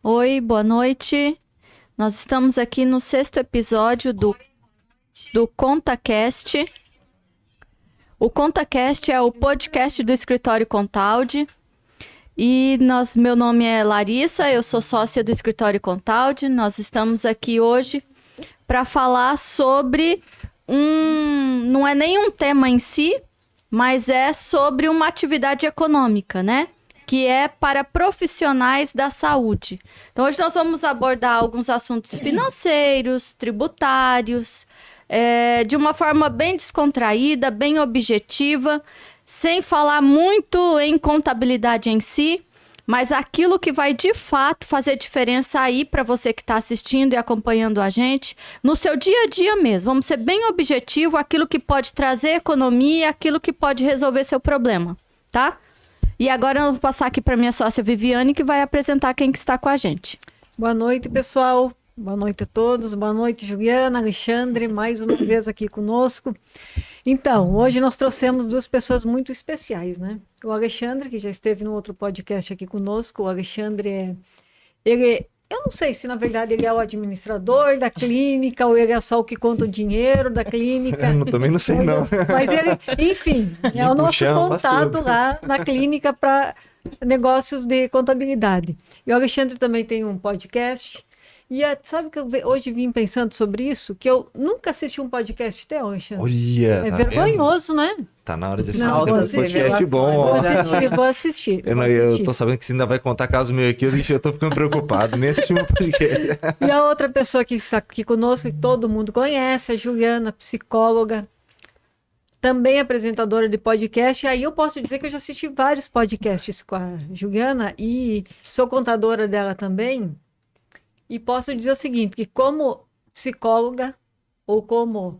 Oi, boa noite. Nós estamos aqui no 6º episódio do ContaCast. O ContaCast é o podcast do Escritório Contaldi. E meu nome é Larissa, eu sou sócia do Escritório Contaldi. Nós estamos aqui hoje para falar sobre não é nem um tema em si, mas é sobre uma atividade econômica, né? Que é para profissionais da saúde. Então, hoje nós vamos abordar alguns assuntos financeiros, tributários, de uma forma bem descontraída, bem objetiva, sem falar muito em contabilidade em si, mas aquilo que vai, de fato, fazer diferença aí para você que está assistindo e acompanhando a gente, no seu dia a dia mesmo. Vamos ser bem objetivo, aquilo que pode trazer economia, aquilo que pode resolver seu problema, tá? E agora eu vou passar aqui para minha sócia Viviane, que vai apresentar quem que está com a gente. Boa noite, pessoal. Boa noite a todos. Boa noite, Juliana, Alexandre, mais uma vez aqui conosco. Então, hoje nós trouxemos duas pessoas muito especiais, né? O Alexandre, que já esteve no outro podcast aqui conosco. O Alexandre eu não sei se na verdade ele é o administrador da clínica ou ele é só o que conta o dinheiro da clínica. Também não sei não. Mas ele, enfim, é o nosso contato lá na clínica para negócios de contabilidade. E o Alexandre também tem um podcast. E sabe que eu hoje vim pensando sobre isso? Que eu nunca assisti um podcast teu, Alexandre. Olha, é vergonhoso, né? Tá na hora de assistir. Não, um podcast bom. Vou assistir. Eu tô sabendo que você ainda vai contar caso meu aqui, eu tô ficando preocupado. Nem assisti meu podcast. E a outra pessoa que está aqui conosco, que todo mundo conhece, a Juliana, psicóloga, também apresentadora de podcast. E aí eu posso dizer que eu já assisti vários podcasts com a Juliana e sou contadora dela também. E posso dizer o seguinte, que como psicóloga ou como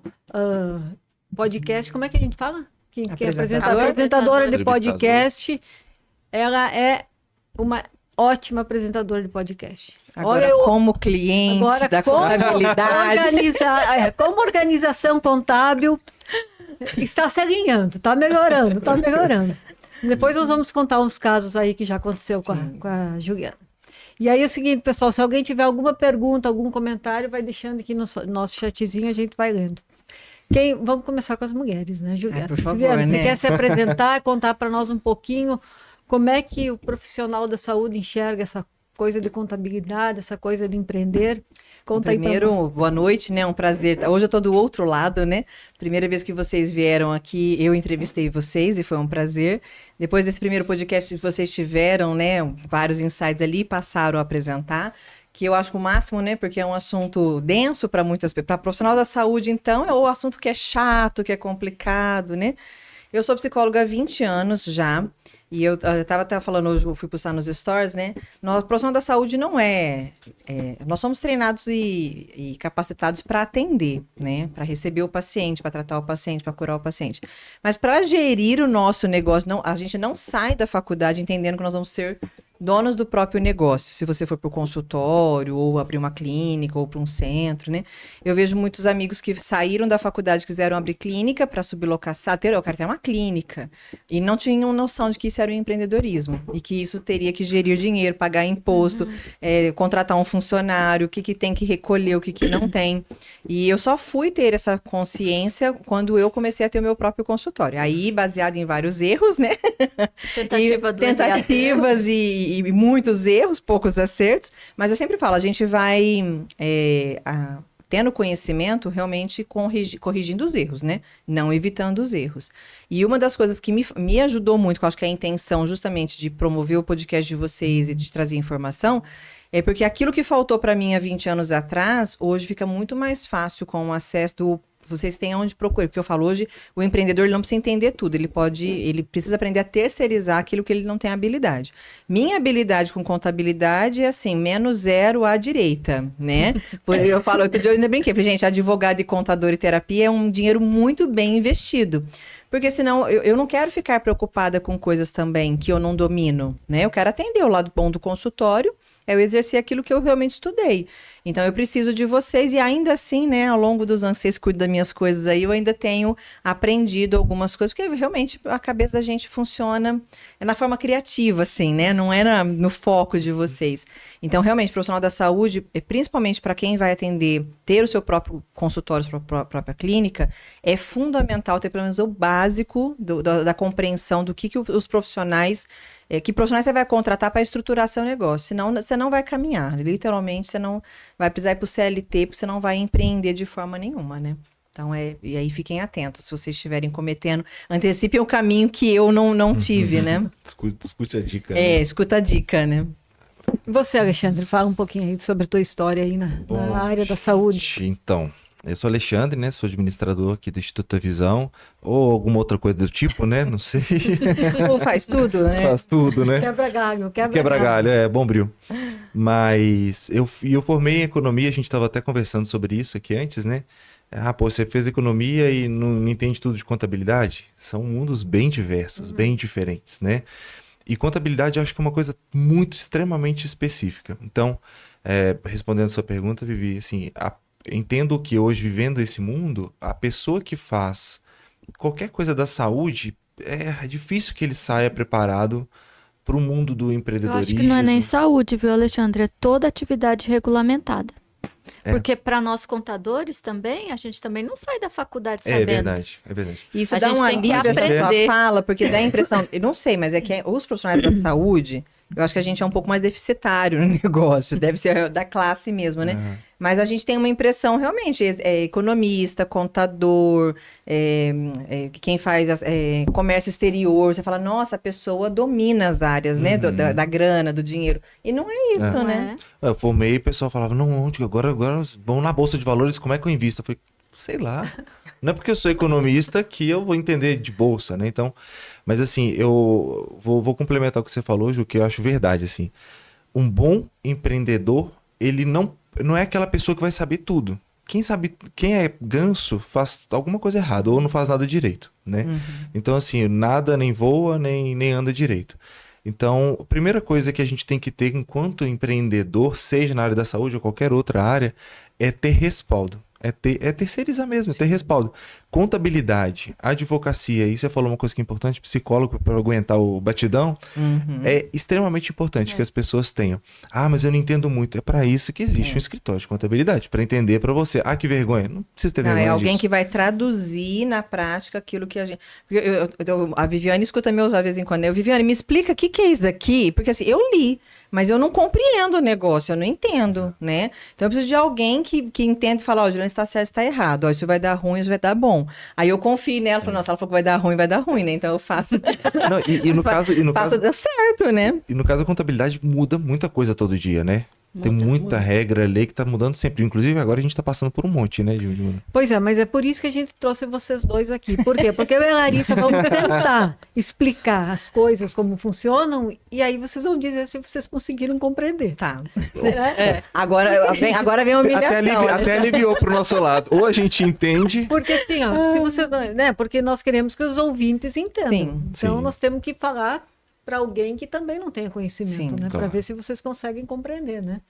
podcast, como é que a gente fala? Que é apresentadora de podcast, ela é uma ótima apresentadora de podcast. Agora, como cliente da contabilidade. Como organização contábil, está se alinhando, está melhorando. Depois nós vamos contar uns casos aí que já aconteceu com a Juliana. E aí é o seguinte, pessoal, se alguém tiver alguma pergunta, algum comentário, vai deixando aqui no nosso chatzinho, a gente vai lendo. Vamos começar com as mulheres, né, Juliana? Por favor, Juliana, você né? quer se apresentar, contar para nós um pouquinho como é que o profissional da saúde enxerga essa coisa de contabilidade, essa coisa de empreender? Conta Primeiro, aí para nós. boa noite, né? Um prazer. Hoje eu tô do outro lado, né? Primeira vez que vocês vieram aqui, eu entrevistei vocês e foi um prazer. Depois desse primeiro podcast que vocês tiveram, né? Vários insights ali, passaram a apresentar, que eu acho o máximo, né? Porque é um assunto denso para muitas pessoas. Para profissional da saúde, então, é o assunto que é chato, que é complicado, né? Eu sou psicóloga há 20 anos já. E eu estava até falando hoje, eu fui postar nos stories, né? O profissional da saúde não nós somos treinados e capacitados para atender, né? Para receber o paciente, para tratar o paciente, para curar o paciente. Mas para gerir o nosso negócio, a gente não sai da faculdade entendendo que nós vamos ser donos do próprio negócio. Se você for para o consultório, ou abrir uma clínica, ou para um centro, né? Eu vejo muitos amigos que saíram da faculdade, quiseram abrir clínica para sublocação, eu quero ter uma clínica. E não tinham noção de que isso era o empreendedorismo. E que isso teria que gerir dinheiro, pagar imposto, contratar um funcionário, o que tem que recolher, o que não tem. E eu só fui ter essa consciência quando eu comecei a ter o meu próprio consultório. Aí, baseado em vários erros, né? Tentativas e muitos erros, poucos acertos, mas eu sempre falo, a gente vai tendo conhecimento, realmente corrigindo os erros, né? Não evitando os erros. E uma das coisas que me ajudou muito, que eu acho que é a intenção justamente de promover o podcast de vocês e de trazer informação, é porque aquilo que faltou para mim há 20 anos atrás, hoje fica muito mais fácil com o acesso vocês têm onde procurar, porque eu falo hoje, o empreendedor ele não precisa entender tudo, ele precisa aprender a terceirizar aquilo que ele não tem habilidade. Minha habilidade com contabilidade é assim, -0 à direita, né? Eu falo, outro dia eu ainda brinquei, falei, gente, advogado e contador e terapia é um dinheiro muito bem investido. Porque senão eu não quero ficar preocupada com coisas também que eu não domino, né? Eu quero atender o lado bom do consultório, eu exercer aquilo que eu realmente estudei. Então, eu preciso de vocês e ainda assim, né, ao longo dos anos que vocês cuidam das minhas coisas aí, eu ainda tenho aprendido algumas coisas, porque realmente a cabeça da gente funciona na forma criativa, assim, né, não é no foco de vocês. Então, realmente, profissional da saúde, principalmente para quem vai atender, ter o seu próprio consultório, sua própria clínica, é fundamental ter pelo menos o básico da compreensão do que os profissionais... que profissionais você vai contratar para estruturar seu negócio, senão você não vai caminhar, literalmente você não vai precisar ir para o CLT, porque você não vai empreender de forma nenhuma, né? Então, e aí fiquem atentos, se vocês estiverem cometendo, antecipem o caminho que eu não tive, né? Escute a dica. Escuta a dica, né? E você, Alexandre, fala um pouquinho aí sobre a tua história aí na área da saúde. Então, eu sou Alexandre, né? Sou administrador aqui do Instituto da Visão, ou alguma outra coisa do tipo, né? Não sei. Ou faz tudo, né? Faz tudo, né? Quebra galho. Quebra galho, Bombril. Mas eu formei em economia, a gente estava até conversando sobre isso aqui antes, né? Você fez economia e não entende tudo de contabilidade? São mundos bem diversos, bem diferentes, né? E contabilidade eu acho que é uma coisa muito, extremamente específica. Então, respondendo a sua pergunta, Vivi, assim, entendo que hoje, vivendo esse mundo, a pessoa que faz qualquer coisa da saúde, é difícil que ele saia preparado para o mundo do Eu empreendedorismo. acho que não é nem saúde, viu, Alexandre? É toda atividade regulamentada. É. Porque para nós contadores também, a gente também não sai da faculdade sabendo. É verdade. Isso A dá gente um tem que alívio essa aprender. sua fala, porque dá a impressão, eu não sei, mas é que os profissionais da saúde, eu acho que a gente é um pouco mais deficitário no negócio, deve ser da classe mesmo, né? Uhum. Mas a gente tem uma impressão realmente, economista, contador, quem faz comércio exterior, você fala, nossa, a pessoa domina as áreas, né, da grana, do dinheiro. E não é isso, Não né? é? Eu formei e o pessoal falava, não, agora vão na Bolsa de Valores, como é que eu invisto? Eu falei, sei lá. Não é porque eu sou economista que eu vou entender de bolsa, né? Então, mas assim, eu vou complementar o que você falou, Ju, que eu acho verdade, assim. Um bom empreendedor, ele não é aquela pessoa que vai saber tudo. Quem é ganso faz alguma coisa errada ou não faz nada direito, né? Então, assim, nada nem voa, nem anda direito. Então, a primeira coisa que a gente tem que ter enquanto empreendedor, seja na área da saúde ou qualquer outra área, é ter respaldo. É terceirizar mesmo, ter respaldo. Contabilidade, advocacia, e você falou uma coisa que é importante, psicólogo para aguentar o batidão, é extremamente importante que as pessoas tenham. Mas eu não entendo muito. É para isso que existe um escritório de contabilidade, para entender para você. Que vergonha. Não precisa ter vergonha É alguém disso. que vai traduzir na prática aquilo que a gente... A Viviane escuta meus de vez em quando. Viviane, me explica o que é isso aqui? Porque assim, eu li, mas eu não compreendo o negócio, eu não entendo, né? Então eu preciso de alguém que entenda e fala, Juliana, está certo, está errado. Isso vai dar ruim, isso vai dar bom. Aí eu confio nela, falo, nossa, ela falou que vai dar ruim, né? Então eu faço... Não, e no caso... deu certo, né? E no caso, a contabilidade muda muita coisa todo dia, né? Tem muita regra, lei que tá mudando sempre. Inclusive, agora a gente tá passando por um monte, né, Júlio? Pois é, mas é por isso que a gente trouxe vocês dois aqui. Por quê? Porque eu e a Larissa vamos tentar explicar as coisas, como funcionam, e aí vocês vão dizer se vocês conseguiram compreender. Tá. É. Agora vem a humilhação. Até aliviou pro nosso lado. Ou a gente entende... Porque assim, ó, se vocês não, né? Porque nós queremos que os ouvintes entendam. Sim, Então sim. nós temos que falar para alguém que também não tenha conhecimento, Sim, né? Para claro. ver se vocês conseguem compreender, né?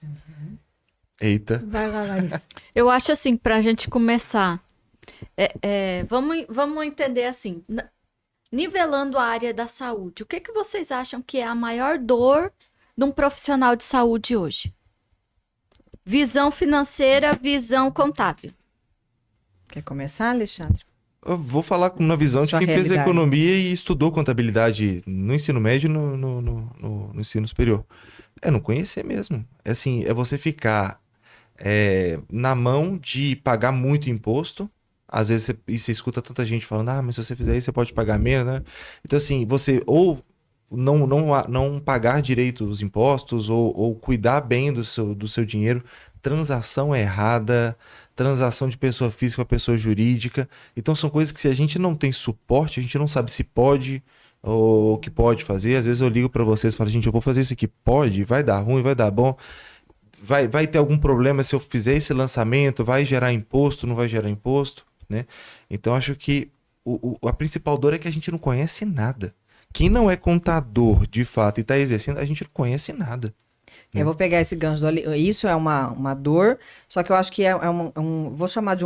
Eita. Vai lá, Larissa. Eu acho assim, para a gente começar, vamos entender assim, nivelando a área da saúde, o que vocês acham que é a maior dor de um profissional de saúde hoje? Visão financeira, visão contábil. Quer começar, Alexandre? Eu vou falar na visão de Sua quem fez realidade. economia e estudou contabilidade no ensino médio e no ensino superior. É não conhecer mesmo. É você ficar na mão de pagar muito imposto. Às vezes você escuta tanta gente falando, mas se você fizer isso, você pode pagar menos, né? Então, assim, você ou não pagar direito os impostos ou cuidar bem do seu dinheiro, transação errada, transação de pessoa física para pessoa jurídica. Então são coisas que se a gente não tem suporte, a gente não sabe se pode ou o que pode fazer. Às vezes eu ligo para vocês e falo, gente, eu vou fazer isso aqui, pode? Vai dar ruim, vai dar bom? Vai ter algum problema se eu fizer esse lançamento? Vai gerar imposto, não vai gerar imposto? Né? Então acho que a principal dor é que a gente não conhece nada. Quem não é contador de fato e está exercendo, a gente não conhece nada. Eu vou pegar esse gancho isso é uma dor, só que eu acho que vou chamar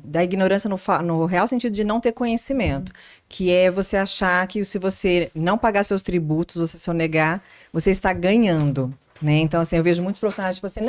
da ignorância no real sentido de não ter conhecimento, que é você achar que se você não pagar seus tributos, você sonegar, você está ganhando. Né? Então, assim, eu vejo muitos profissionais, tipo assim,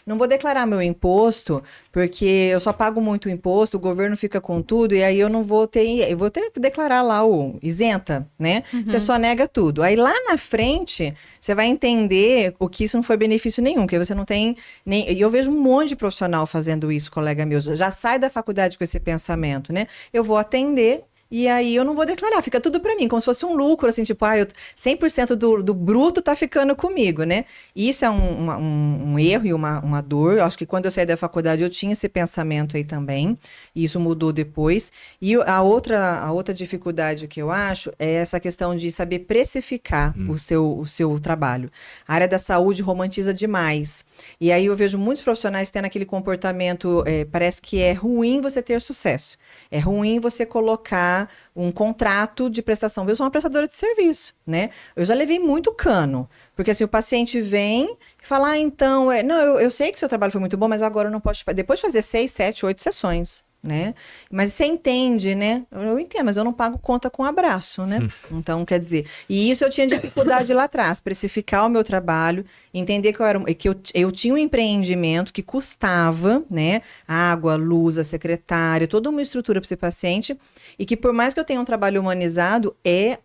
não vou declarar meu imposto, porque eu só pago muito imposto, o governo fica com tudo, e aí eu vou ter que declarar lá o isenta, né? Você só nega tudo. Aí lá na frente, você vai entender o que isso não foi benefício nenhum, porque você não tem nem... E eu vejo um monte de profissional fazendo isso, colega meu, já sai da faculdade com esse pensamento, né? Eu vou atender, e aí eu não vou declarar, fica tudo para mim, como se fosse um lucro, assim, tipo, 100% do bruto tá ficando comigo, né? Isso é um erro e uma dor. Eu acho que quando eu saí da faculdade eu tinha esse pensamento aí também, e isso mudou depois. E a outra dificuldade que eu acho é essa questão de saber precificar o seu trabalho. A área da saúde romantiza demais. E aí eu vejo muitos profissionais tendo aquele comportamento, parece que é ruim você ter sucesso. É ruim você colocar um contrato de prestação. Eu sou uma prestadora de serviço, né? Eu já levei muito cano, porque assim, o paciente vem e fala, então, eu sei que seu trabalho foi muito bom, mas agora eu não posso... Depois de fazer 6, 7, 8 sessões, né? Mas você entende, né? Eu entendo, mas eu não pago conta com abraço, né? Então, quer dizer... E isso eu tinha dificuldade lá atrás, precificar o meu trabalho, entender que eu tinha um empreendimento que custava, né? Água, luz, a secretária, toda uma estrutura para esse paciente, e que por mais que eu tenha um trabalho humanizado, é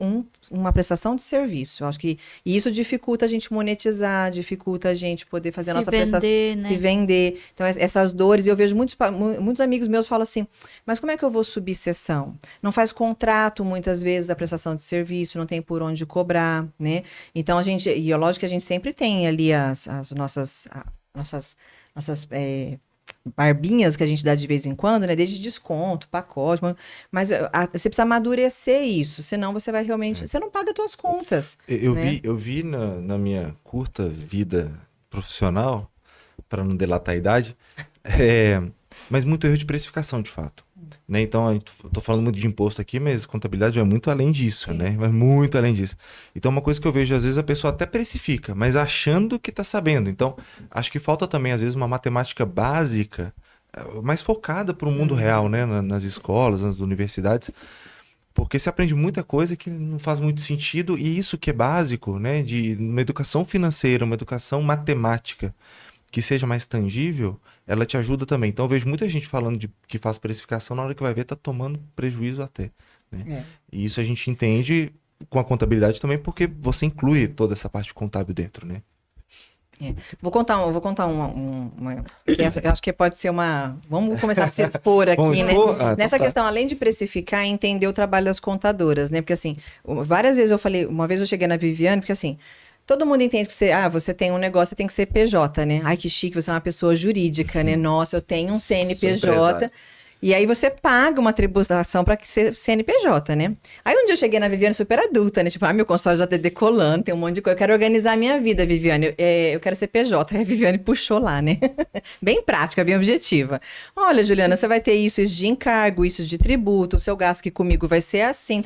uma prestação de serviço. Eu acho que isso dificulta a gente monetizar, dificulta a gente poder fazer a nossa prestação, né? se vender. Então, essas dores, eu vejo muitos amigos meus falam assim, mas como é que eu vou subir sessão? Não faz contrato, muitas vezes, a prestação de serviço, não tem por onde cobrar, né? Então, lógico que a gente sempre tem ali as nossas barbinhas que a gente dá de vez em quando, né? Desde desconto, pacote, mas você precisa amadurecer isso, senão você vai realmente... Você não paga as suas contas. Eu vi na minha curta vida profissional, para não delatar a idade, mas muito erro de precificação, de fato. Né? Então, estou falando muito de imposto aqui, mas contabilidade vai muito além disso, Sim. né? Vai muito além disso. Então, uma coisa que eu vejo, às vezes, a pessoa até precifica, mas achando que está sabendo. Então, acho que falta também, às vezes, uma matemática básica, mais focada para o mundo real, né? Nas escolas, nas universidades, porque se aprende muita coisa que não faz muito sentido, e isso que é básico, né? De uma educação financeira, uma educação matemática, que seja mais tangível, ela te ajuda também. Então, eu vejo muita gente falando que faz precificação, na hora que vai ver, tá tomando prejuízo até. Né? E isso a gente entende com a contabilidade também, porque você inclui toda essa parte contábil dentro, né? Vou contar uma eu acho que pode ser uma... Vamos começar a se expor aqui, né? Nessa questão, além de precificar, entender o trabalho das contadoras, né? Porque, assim, várias vezes eu falei... Uma vez eu cheguei na Viviane, porque, assim... Todo mundo entende que você tem um negócio, você tem que ser PJ, né? Ai, que chique, você é uma pessoa jurídica, né? Nossa, eu tenho um CNPJ. E aí você paga uma tributação para ser CNPJ, né? Aí um dia eu cheguei na Viviane super adulta, né? Tipo, meu consultório já tá decolando, tem um monte de coisa. Eu quero organizar a minha vida, Viviane. Eu quero ser PJ. Aí a Viviane puxou lá, né? Bem prática, bem objetiva. Olha, Juliana, você vai ter isso de encargo, isso de tributo, o seu gasto aqui comigo vai ser assim,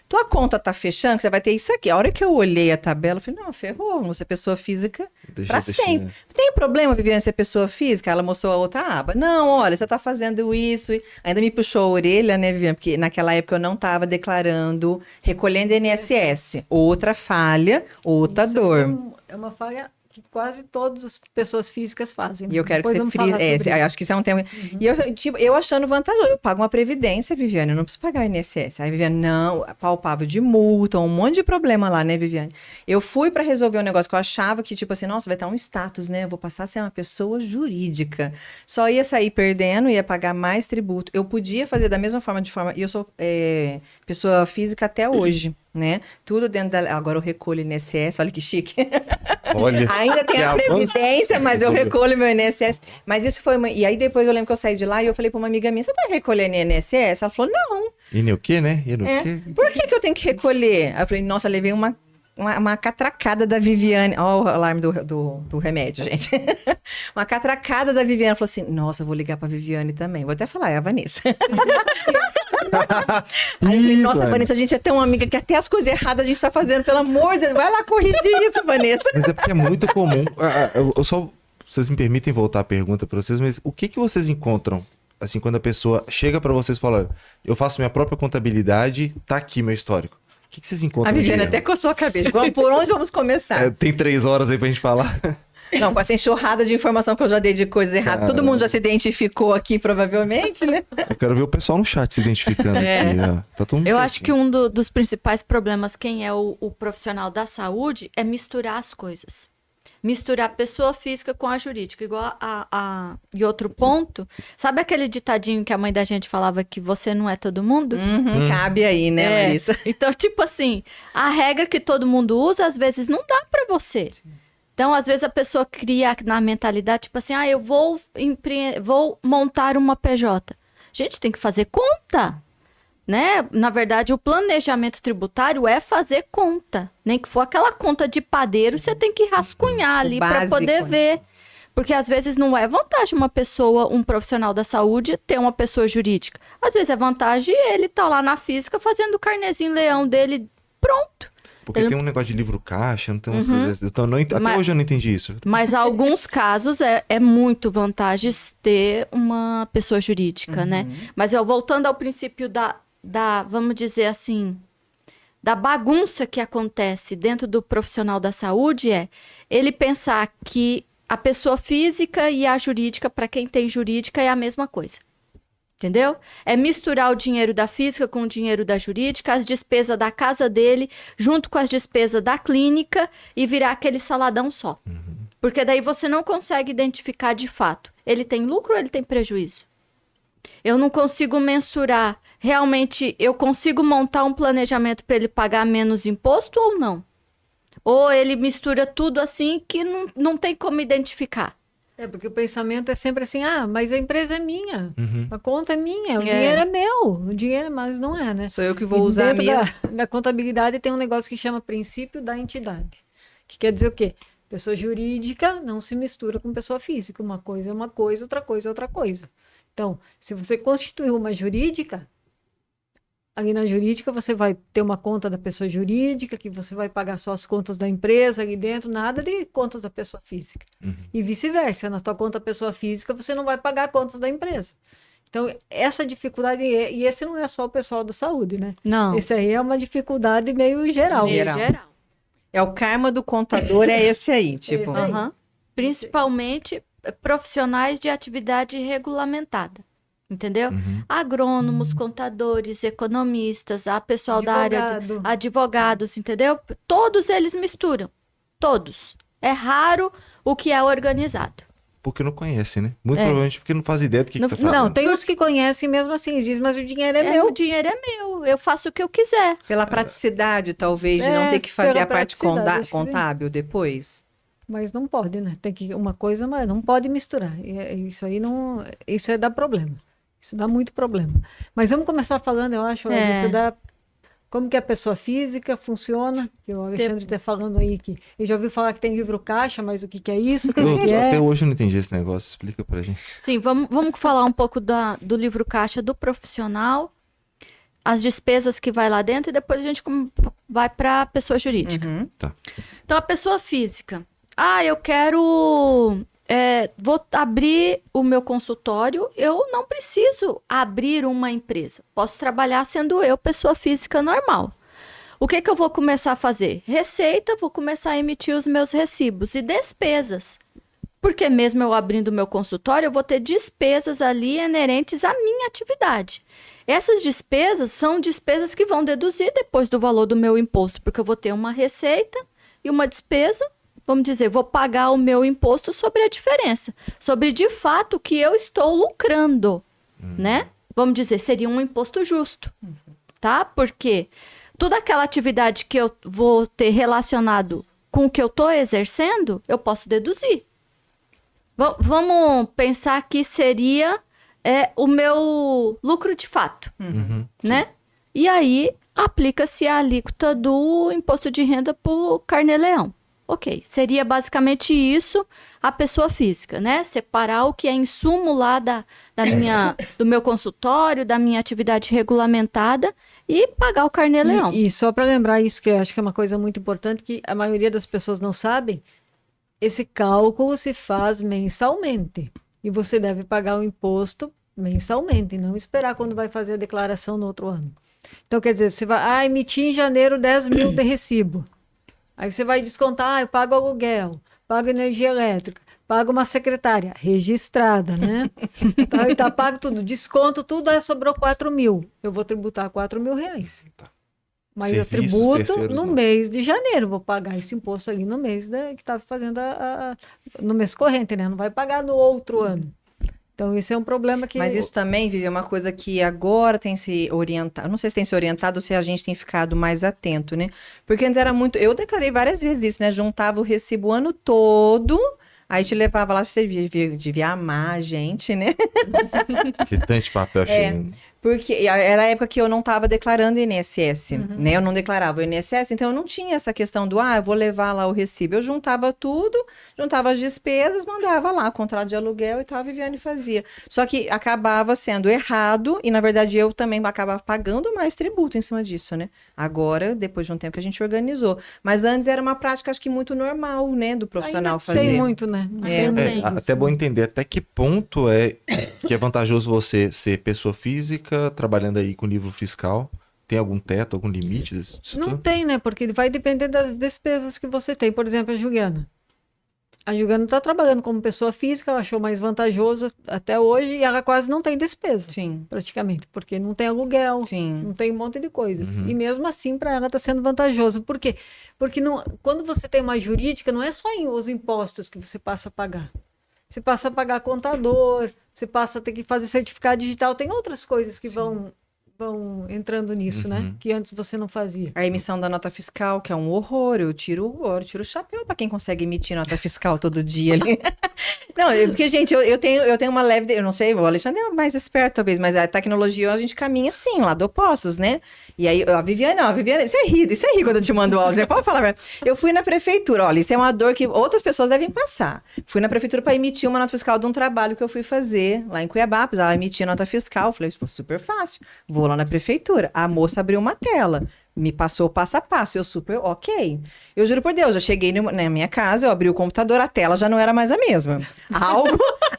tua conta tá fechando, você vai ter isso aqui. A hora que eu olhei a tabela, eu falei, não, ferrou, vou ser pessoa física para sempre. Né? Tem problema, Viviane, ser pessoa física? Ela mostrou a outra aba. Não, olha, você tá fazendo isso... Ainda me puxou a orelha, né, Viviane? Porque naquela época eu não estava declarando, recolhendo INSS. Outra falha, outra dor. É uma falha que quase todas as pessoas físicas fazem. E eu quero que você frise. Acho que isso é um tema. E eu achando vantajoso, eu pago uma previdência, Viviane, eu não preciso pagar o INSS. Aí, Viviane, não, palpável de multa, um monte de problema lá, né, Viviane? Eu fui para resolver um negócio que eu achava que, tipo assim, nossa, vai estar um status, né? Eu vou passar a ser uma pessoa jurídica. Só ia sair perdendo, ia pagar mais tributo. Eu podia fazer da mesma forma, e eu sou pessoa física até hoje. Né? Tudo dentro da... Agora eu recolho INSS, olha que chique. Olha, ainda tem a previdência, mas eu recolho meu INSS. Mas isso foi E aí depois eu lembro que eu saí de lá e eu falei pra uma amiga minha, você tá recolhendo INSS? Ela falou, não. E no quê, né? Por que eu tenho que recolher? Aí eu falei, nossa, levei uma uma catracada da Viviane. Ó, o alarme do remédio, gente. Uma catracada da Viviane. Falou assim: nossa, eu vou ligar pra Viviane também. Vou até falar, é a Vanessa. Aí eu falei, nossa, Vanessa, a gente é tão amiga que até as coisas erradas a gente tá fazendo. Pelo amor de Deus, vai lá corrigir isso, Vanessa. Mas é porque é muito comum. Eu só. Vocês me permitem voltar a pergunta para vocês, mas o que vocês encontram, assim, quando a pessoa chega para vocês e fala: eu faço minha própria contabilidade, tá aqui meu histórico. O que vocês encontram? A Viviane de erro? até coçou a cabeça. Por onde vamos começar? Tem 3 horas aí pra gente falar. Não, com essa enxurrada de informação que eu já dei de coisas erradas, todo mundo já se identificou aqui, provavelmente, né? Eu quero ver o pessoal no chat se identificando aqui. Ó. Tá todo mundo Eu aqui. acho que dos principais problemas, quem é o profissional da saúde, é misturar as coisas. Misturar a pessoa física com a jurídica. Igual e outro ponto, sabe aquele ditadinho que a mãe da gente falava que você não é todo mundo? Cabe aí, né, Larissa? Então, tipo assim, a regra que todo mundo usa, às vezes não dá pra você. Então, às vezes a pessoa cria na mentalidade, tipo assim, eu vou montar uma PJ. Gente, tem que fazer conta, né? Na verdade, o planejamento tributário é fazer conta. Nem que for aquela conta de padeiro, você tem que rascunhar ali para básico, poder né? ver. Porque às vezes não é vantagem uma pessoa, um profissional da saúde, ter uma pessoa jurídica. Às vezes é vantagem ele tá lá na física fazendo o carnezinho leão dele, pronto. Porque tem um negócio de livro caixa, não tem até Mas- hoje eu não entendi isso. Mas em alguns casos é muito vantagem ter uma pessoa jurídica, né? Mas voltando ao princípio vamos dizer assim, da bagunça que acontece dentro do profissional da saúde, ele pensar que a pessoa física e a jurídica, para quem tem jurídica, é a mesma coisa. Entendeu? É misturar o dinheiro da física com o dinheiro da jurídica, as despesas da casa dele, junto com as despesas da clínica e virar aquele saladão só. Porque daí você não consegue identificar de fato. Ele tem lucro ou ele tem prejuízo? Eu não consigo mensurar. Realmente, eu consigo montar um planejamento para ele pagar menos imposto ou não? Ou ele mistura tudo assim que não tem como identificar? Porque o pensamento é sempre assim, mas a empresa é minha, Uhum. a conta é minha, o dinheiro é meu, o dinheiro, mas não é, né? Sou eu que vou E usar dentro mesmo. da contabilidade tem um negócio que chama princípio da entidade, que quer dizer o quê? Pessoa jurídica não se mistura com pessoa física, uma coisa é uma coisa, outra coisa é outra coisa. Então, se você constituiu uma jurídica, ali na jurídica você vai ter uma conta da pessoa jurídica, que você vai pagar só as contas da empresa ali dentro, nada de contas da pessoa física. E vice-versa, na tua conta pessoa física você não vai pagar contas da empresa. Então, essa dificuldade, e esse não é só o pessoal da saúde, né? Não. Esse aí é uma dificuldade meio geral. Meio Geral. geral. É o karma do contador, é esse aí, tipo. Esse aí. Aham. Principalmente profissionais de atividade regulamentada. Entendeu? Agrônomos, contadores, economistas, a pessoal da área de Advogado. advogados, entendeu? Todos eles misturam. Todos. É raro o que é organizado. Porque não conhece, né? Muito provavelmente porque não faz ideia do que tá fazendo. Não, tem uns que conhecem mesmo assim, diz, mas o dinheiro é O meu. dinheiro é meu, eu faço o que eu quiser. Pela praticidade, talvez, de não É, ter que fazer pela a parte praticidade, acho que sim. contábil depois. Mas não pode, né? Tem que uma coisa, mas não pode misturar. Isso aí não, isso dá problema. Isso dá muito problema. Mas vamos começar falando, eu acho, Larissa, como que a pessoa física funciona. Que o Alexandre está falando aí que eu já ouvi falar que tem livro caixa, mas o que que é isso? Como que é? Até hoje eu não entendi esse negócio. Explica pra gente. Sim, vamos falar um pouco do livro caixa do profissional, as despesas que vai lá dentro e depois a gente vai para a pessoa jurídica. Tá. Então, a pessoa física. Eu quero... vou abrir o meu consultório, eu não preciso abrir uma empresa. Posso trabalhar sendo eu, pessoa física normal. O que eu vou começar a fazer? Receita, vou começar a emitir os meus recibos e despesas. Porque mesmo eu abrindo o meu consultório, eu vou ter despesas ali inerentes à minha atividade. Essas despesas são despesas que vão deduzir depois do valor do meu imposto, porque eu vou ter uma receita e uma despesa. Vamos dizer, vou pagar o meu imposto sobre a diferença, sobre de fato o que eu estou lucrando, né? Vamos dizer, seria um imposto justo, tá? Porque toda aquela atividade que eu vou ter relacionado com o que eu estou exercendo, eu posso deduzir. Vamos pensar que seria o meu lucro de fato, né? E aí, aplica-se a alíquota do imposto de renda por carnê-leão. Ok, seria basicamente isso a pessoa física, né? Separar o que é insumo lá do meu consultório, da minha atividade regulamentada e pagar o carnê-leão. E só para lembrar isso, que eu acho que é uma coisa muito importante, que a maioria das pessoas não sabem, esse cálculo se faz mensalmente. E você deve pagar o imposto mensalmente, não esperar quando vai fazer a declaração no outro ano. Então, quer dizer, você vai, emitir em janeiro 10 mil de recibo. Aí você vai descontar, eu pago aluguel, pago energia elétrica, pago uma secretária registrada, né? Tá pago tudo, desconto tudo, aí sobrou 4 mil. Eu vou tributar 4 mil reais. Mas Serviços eu tributo terceiros, no não. mês de janeiro, vou pagar esse imposto ali no mês que está fazendo no mês corrente, né? Não vai pagar no outro ano. Então, isso é um problema que... Mas isso também, Vivi, é uma coisa que agora tem se orientado. Não sei se tem se orientado ou se a gente tem ficado mais atento, né? Porque antes era muito. Eu declarei várias vezes isso, né? Juntava o recibo o ano todo, aí te levava lá, você devia amar a gente, né? Que tanto de papel chegando. Porque era a época que eu não estava declarando INSS, né? Eu não declarava o INSS, então eu não tinha essa questão do, eu vou levar lá o recibo. Eu juntava tudo, juntava as despesas, mandava lá, contrato de aluguel e tal, a Viviane fazia. Só que acabava sendo errado e, na verdade, eu também acabava pagando mais tributo em cima disso, né? Agora, depois de um tempo que a gente organizou. Mas antes era uma prática, acho que muito normal, né? Do profissional Ainda fazer. tem muito, né? É, Tem É, muito até disso. bom entender até que ponto que é vantajoso você ser pessoa física, trabalhando aí com nível fiscal. Tem algum teto, algum limite disso Não tudo? tem, né? Porque vai depender das despesas que você tem. Por exemplo, a Juliana. A Juliana está trabalhando como pessoa física, ela achou mais vantajoso até hoje e ela quase não tem despesa, Sim, praticamente, porque não tem aluguel, sim. não tem um monte de coisas. Uhum. E mesmo assim, para ela está sendo vantajoso. Por quê? Porque quando você tem uma jurídica, não é só os impostos que você passa a pagar. Você passa a pagar contador, você passa a ter que fazer certificado digital, tem outras coisas que vão entrando nisso, né? Uhum. Que antes você não fazia. A emissão da nota fiscal, que é um horror, eu tiro o chapéu para quem consegue emitir nota fiscal todo dia ali. Não, porque, gente, eu tenho uma leve, eu não sei, o Alexandre é mais esperto talvez, mas a tecnologia, a gente caminha assim, lado opostos, né? E aí, a Viviane, isso é rir quando eu te mando o áudio, né? Pode falar, velho. Eu fui na prefeitura, olha, isso é uma dor que outras pessoas devem passar. Fui na prefeitura para emitir uma nota fiscal de um trabalho que eu fui fazer lá em Cuiabá, precisava emitir nota fiscal, falei, isso foi super fácil, vou lá na prefeitura. A moça abriu uma tela, me passou o passo a passo, eu super ok. Eu juro por Deus, eu cheguei na minha casa, eu abri o computador, a tela já não era mais a mesma.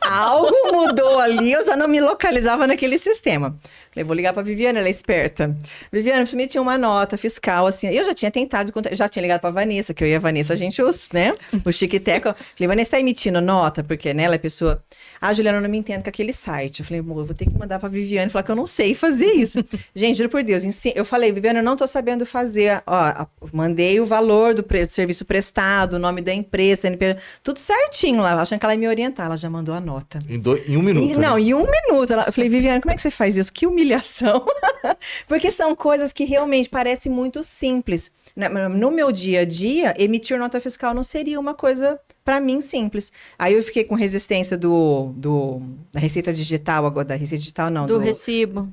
Algo mudou ali, eu já não me localizava naquele sistema. Falei, vou ligar pra Viviane, ela é esperta. Viviane, eu emitir uma nota fiscal, assim, eu já tinha tentado, já tinha ligado pra Vanessa, que eu e a Vanessa, a gente, né, o chiquiteco. Falei, Vanessa, tá emitindo nota? Porque, né, ela é pessoa... Juliana, eu não me entendo com aquele site. Eu falei, amor, eu vou ter que mandar pra Viviane, falar que eu não sei fazer isso. Gente, juro por Deus, eu falei, Viviane, eu não tô sabendo fazer, mandei o valor do serviço prestado, o nome da empresa, CNPJ, tudo certinho lá, achando que ela ia me orientar, ela já mandou a nota. Em um minuto. Não, né? em um minuto. Eu falei, Viviane, como é que você faz isso? Que humilhação. Porque são coisas que realmente parecem muito simples. No meu dia a dia, emitir nota fiscal não seria uma coisa, para mim, simples. Aí eu fiquei com resistência da Receita Digital, agora da Receita Digital não. Do recibo.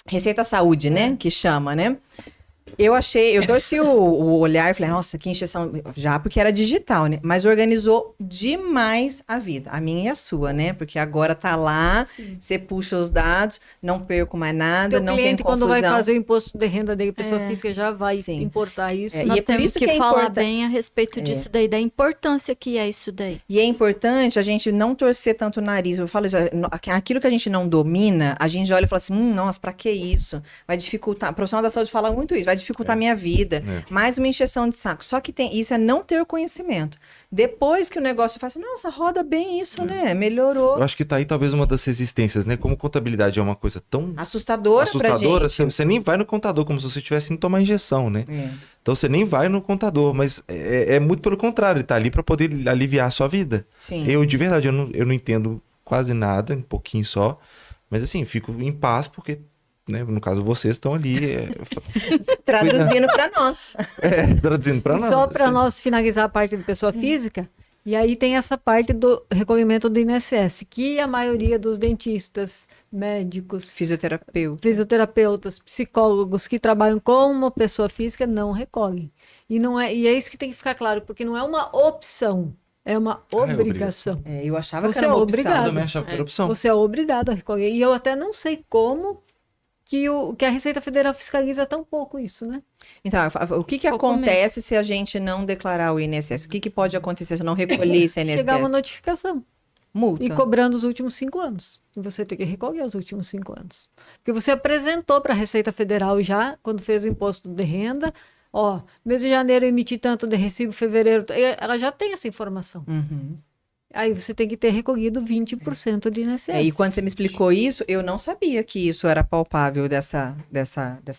Receita Saúde, né? Que chama, né? Eu torci o olhar e falei, nossa, que encheção, já porque era digital, né? Mas organizou demais a vida, a minha e a sua, né? Porque agora tá lá, você puxa os dados, não perco mais nada, Teu não tem cliente, confusão. quando vai fazer o imposto de renda dele, pessoa física já vai Sim. importar isso. É, Nós e é por temos isso que que é falar importante. bem a respeito disso daí, da importância que é isso daí. E é importante a gente não torcer tanto o nariz. Eu falo, aquilo que a gente não domina, a gente já olha e fala assim, nossa, pra que isso? Vai dificultar. O profissional da saúde fala muito isso, vai dificultar a minha vida. Mais uma encheção de saco. Só que isso é não ter o conhecimento. Depois que o negócio faz, nossa, roda bem isso, né? Melhorou. Eu acho que tá aí talvez uma das resistências, né? Como contabilidade é uma coisa tão Assustadora pra gente. você nem vai no contador, como se você tivesse indo tomar injeção, né? Então você nem vai no contador, mas é muito pelo contrário, ele tá ali para poder aliviar a sua vida. Sim. Eu, de verdade, eu não entendo quase nada, um pouquinho só, mas assim, fico em paz porque, né, no caso, vocês estão ali Traduzindo para nós. traduzindo para E nós. só para assim. nós finalizar a parte de pessoa física, E aí tem essa parte do recolhimento do INSS, que a maioria dos dentistas, médicos, fisioterapeutas, psicólogos que trabalham com uma pessoa física não recolhem. E é isso que tem que ficar claro, porque não é uma opção, é uma obrigação. Eu achava que Você era uma é opção. obrigado. Eu também achava que era opção. Você é obrigado a recolher. E eu até não sei como que a Receita Federal fiscaliza tão pouco isso, né? Então, o que Pouco acontece se a gente não declarar o INSS? O que pode acontecer se eu não recolher esse INSS? Chegar uma notificação Multa. e cobrando os últimos 5 anos. E você tem que recolher os últimos 5 anos. Porque você apresentou para a Receita Federal já, quando fez o imposto de renda, ó, mês de janeiro eu emiti tanto de recibo, fevereiro, ela já tem essa informação. Uhum. Aí você tem que ter recolhido 20% de INSS. E quando você me explicou isso, eu não sabia que isso era palpável dessa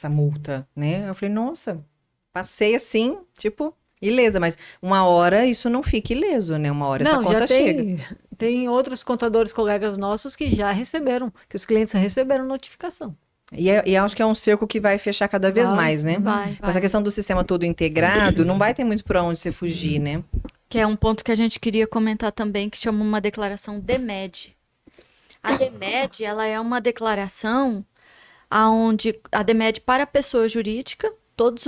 multa, né? Eu falei, nossa, passei assim, tipo, ilesa, mas uma hora isso não fica ileso, né? Uma hora essa Não, conta já chega. tem outros contadores, colegas nossos que já receberam, que os clientes receberam notificação. E acho que é um cerco que vai fechar cada vez Vai, mais, né? vai. Mas a questão do sistema todo integrado, não vai ter muito para onde você fugir, né? Que é um ponto que a gente queria comentar também, que chama uma declaração DEMED. A DEMED, ela é uma declaração aonde a DEMED para a pessoa jurídica, todos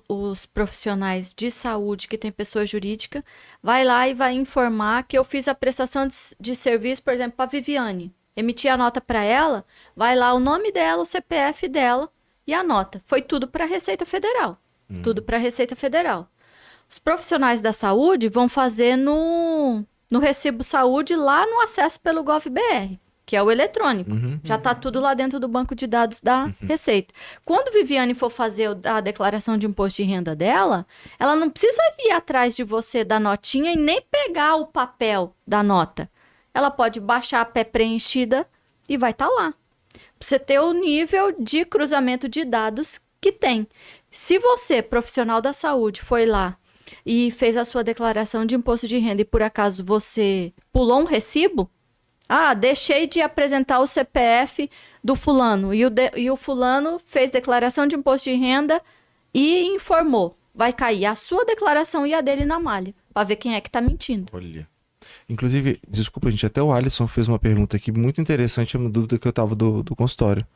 os profissionais de saúde que tem pessoa jurídica, vai lá e vai informar que eu fiz a prestação de serviço, por exemplo, para a Viviane. Emiti a nota para ela, vai lá o nome dela, o CPF dela e a nota. Foi tudo para a Receita Federal. Tudo para a Receita Federal. Os profissionais da saúde vão fazer no Recibo Saúde lá no acesso pelo GovBR, que é o eletrônico. Já está tudo lá dentro do banco de dados da Receita. Quando Viviane for fazer a declaração de imposto de renda dela, ela não precisa ir atrás de você da notinha e nem pegar o papel da nota. Ela pode baixar a pré-preenchida e vai estar lá. Pra você ter o nível de cruzamento de dados que tem. Se você, profissional da saúde, foi lá e fez a sua declaração de imposto de renda e por acaso você pulou um recibo, deixei de apresentar o CPF do fulano e o fulano fez declaração de imposto de renda e informou. Vai cair a sua declaração e a dele na malha, para ver quem é que tá mentindo. Olha. Inclusive, desculpa, gente, até o Alisson fez uma pergunta aqui muito interessante, é uma dúvida que eu tava do consultório.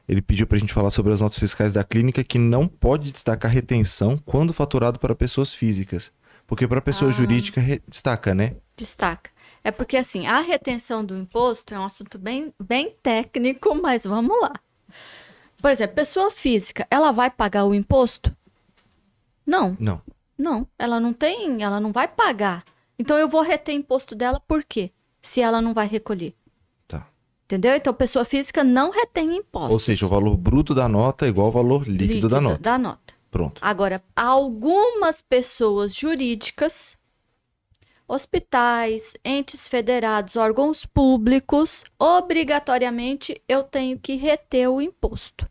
Ele pediu pra gente falar sobre as notas fiscais da clínica que não pode destacar retenção quando faturado para pessoas físicas. Porque para pessoa jurídica destaca, né? Destaca. É porque, assim, a retenção do imposto é um assunto bem, bem técnico, mas vamos lá. Por exemplo, pessoa física, ela vai pagar o imposto? Não. Não. Não, ela não vai pagar. Então eu vou reter imposto dela por quê? Se ela não vai recolher. Tá. Entendeu? Então pessoa física não retém imposto. Ou seja, o valor bruto da nota é igual ao valor líquido da nota. Pronto. Agora, algumas pessoas jurídicas, hospitais, entes federados, órgãos públicos, obrigatoriamente eu tenho que reter o imposto.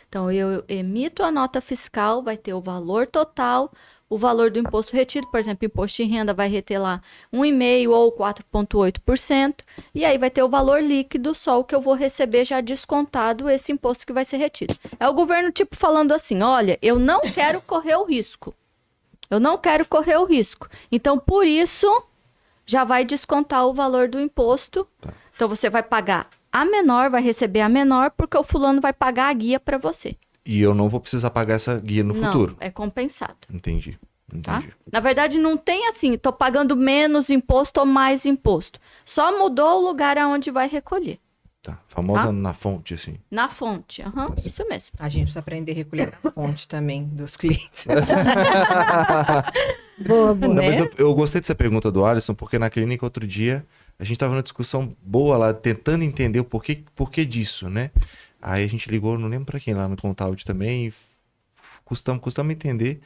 Então, eu emito a nota fiscal, vai ter o valor total, o valor do imposto retido, por exemplo, imposto de renda vai reter lá 1,5% ou 4,8%, e aí vai ter o valor líquido, só o que eu vou receber já descontado esse imposto que vai ser retido. É o governo tipo falando assim, olha, eu não quero correr o risco. Eu não quero correr o risco. Então, por isso, já vai descontar o valor do imposto. Então, você vai pagar a menor, vai receber a menor, porque o fulano vai pagar a guia para você. E eu não vou precisar pagar essa guia no futuro. Não, é compensado. Entendi. Tá? Na verdade, não tem assim, tô pagando menos imposto ou mais imposto. Só mudou o lugar aonde vai recolher. Tá. Famosa Tá? na fonte, assim. Na fonte, isso mesmo. A gente precisa aprender a recolher a fonte também dos clientes. Boa, boa. Não, mas Né? eu gostei dessa pergunta do Alisson, porque na clínica outro dia a gente tava numa discussão boa lá, tentando entender o porquê disso, né? Aí a gente ligou, não lembro pra quem, lá no Contaud também, e custamos entender.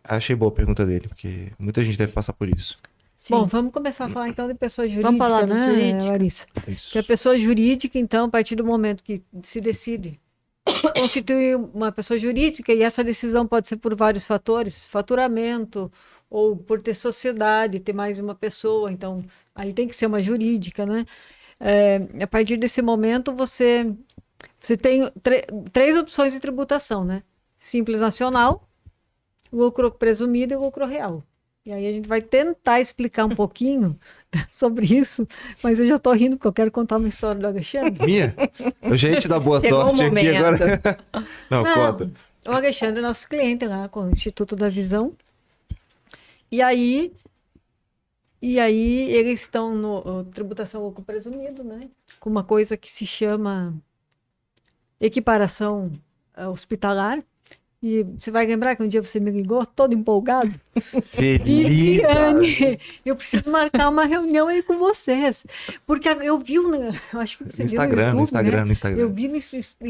Achei boa a pergunta dele, porque muita gente deve passar por isso. Sim. Bom, vamos começar a falar então de pessoa jurídica, Vamos falar de né, jurídica? Larissa? Isso. Que a pessoa jurídica, então, a partir do momento que se decide constituir uma pessoa jurídica, e essa decisão pode ser por vários fatores, faturamento, ou por ter sociedade, ter mais uma pessoa, então aí tem que ser uma jurídica, né? A partir desse momento você tem três opções de tributação, né? Simples nacional, lucro presumido e lucro real. E aí a gente vai tentar explicar um pouquinho sobre isso, mas eu já tô rindo porque eu quero contar uma história do Alexandre. Minha? Eu já ia te dar boa Chegou o sorte aqui momento. agora. Não, conta. O Alexandre é nosso cliente lá com o Instituto da Visão. E aí eles estão no tributação lucro presumido, né? Com uma coisa que se chama equiparação hospitalar. E você vai lembrar que um dia você me ligou todo empolgado? Feliz. Viviane, eu preciso marcar uma reunião aí com vocês. Porque eu vi, eu acho que você No viu no Instagram, YouTube, no Instagram, né? no Instagram. Eu vi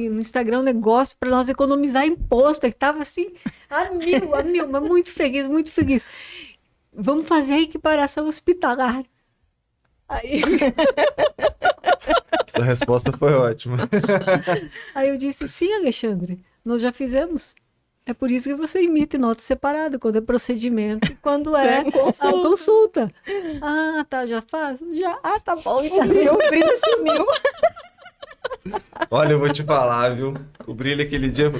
no Instagram um negócio para nós economizar imposto. Que tava assim, a mil, mas muito feliz, muito feliz. Vamos fazer a equiparação hospitalar. Aí, Essa resposta foi ótima. aí eu disse, sim, Alexandre, nós já fizemos. É por isso que você emite nota separada, quando é procedimento e quando é a consulta. Ah, tá, já faz? Já. Ah, tá bom. Então. O brilho sumiu. Olha, eu vou te falar, viu? O brilho aquele dia.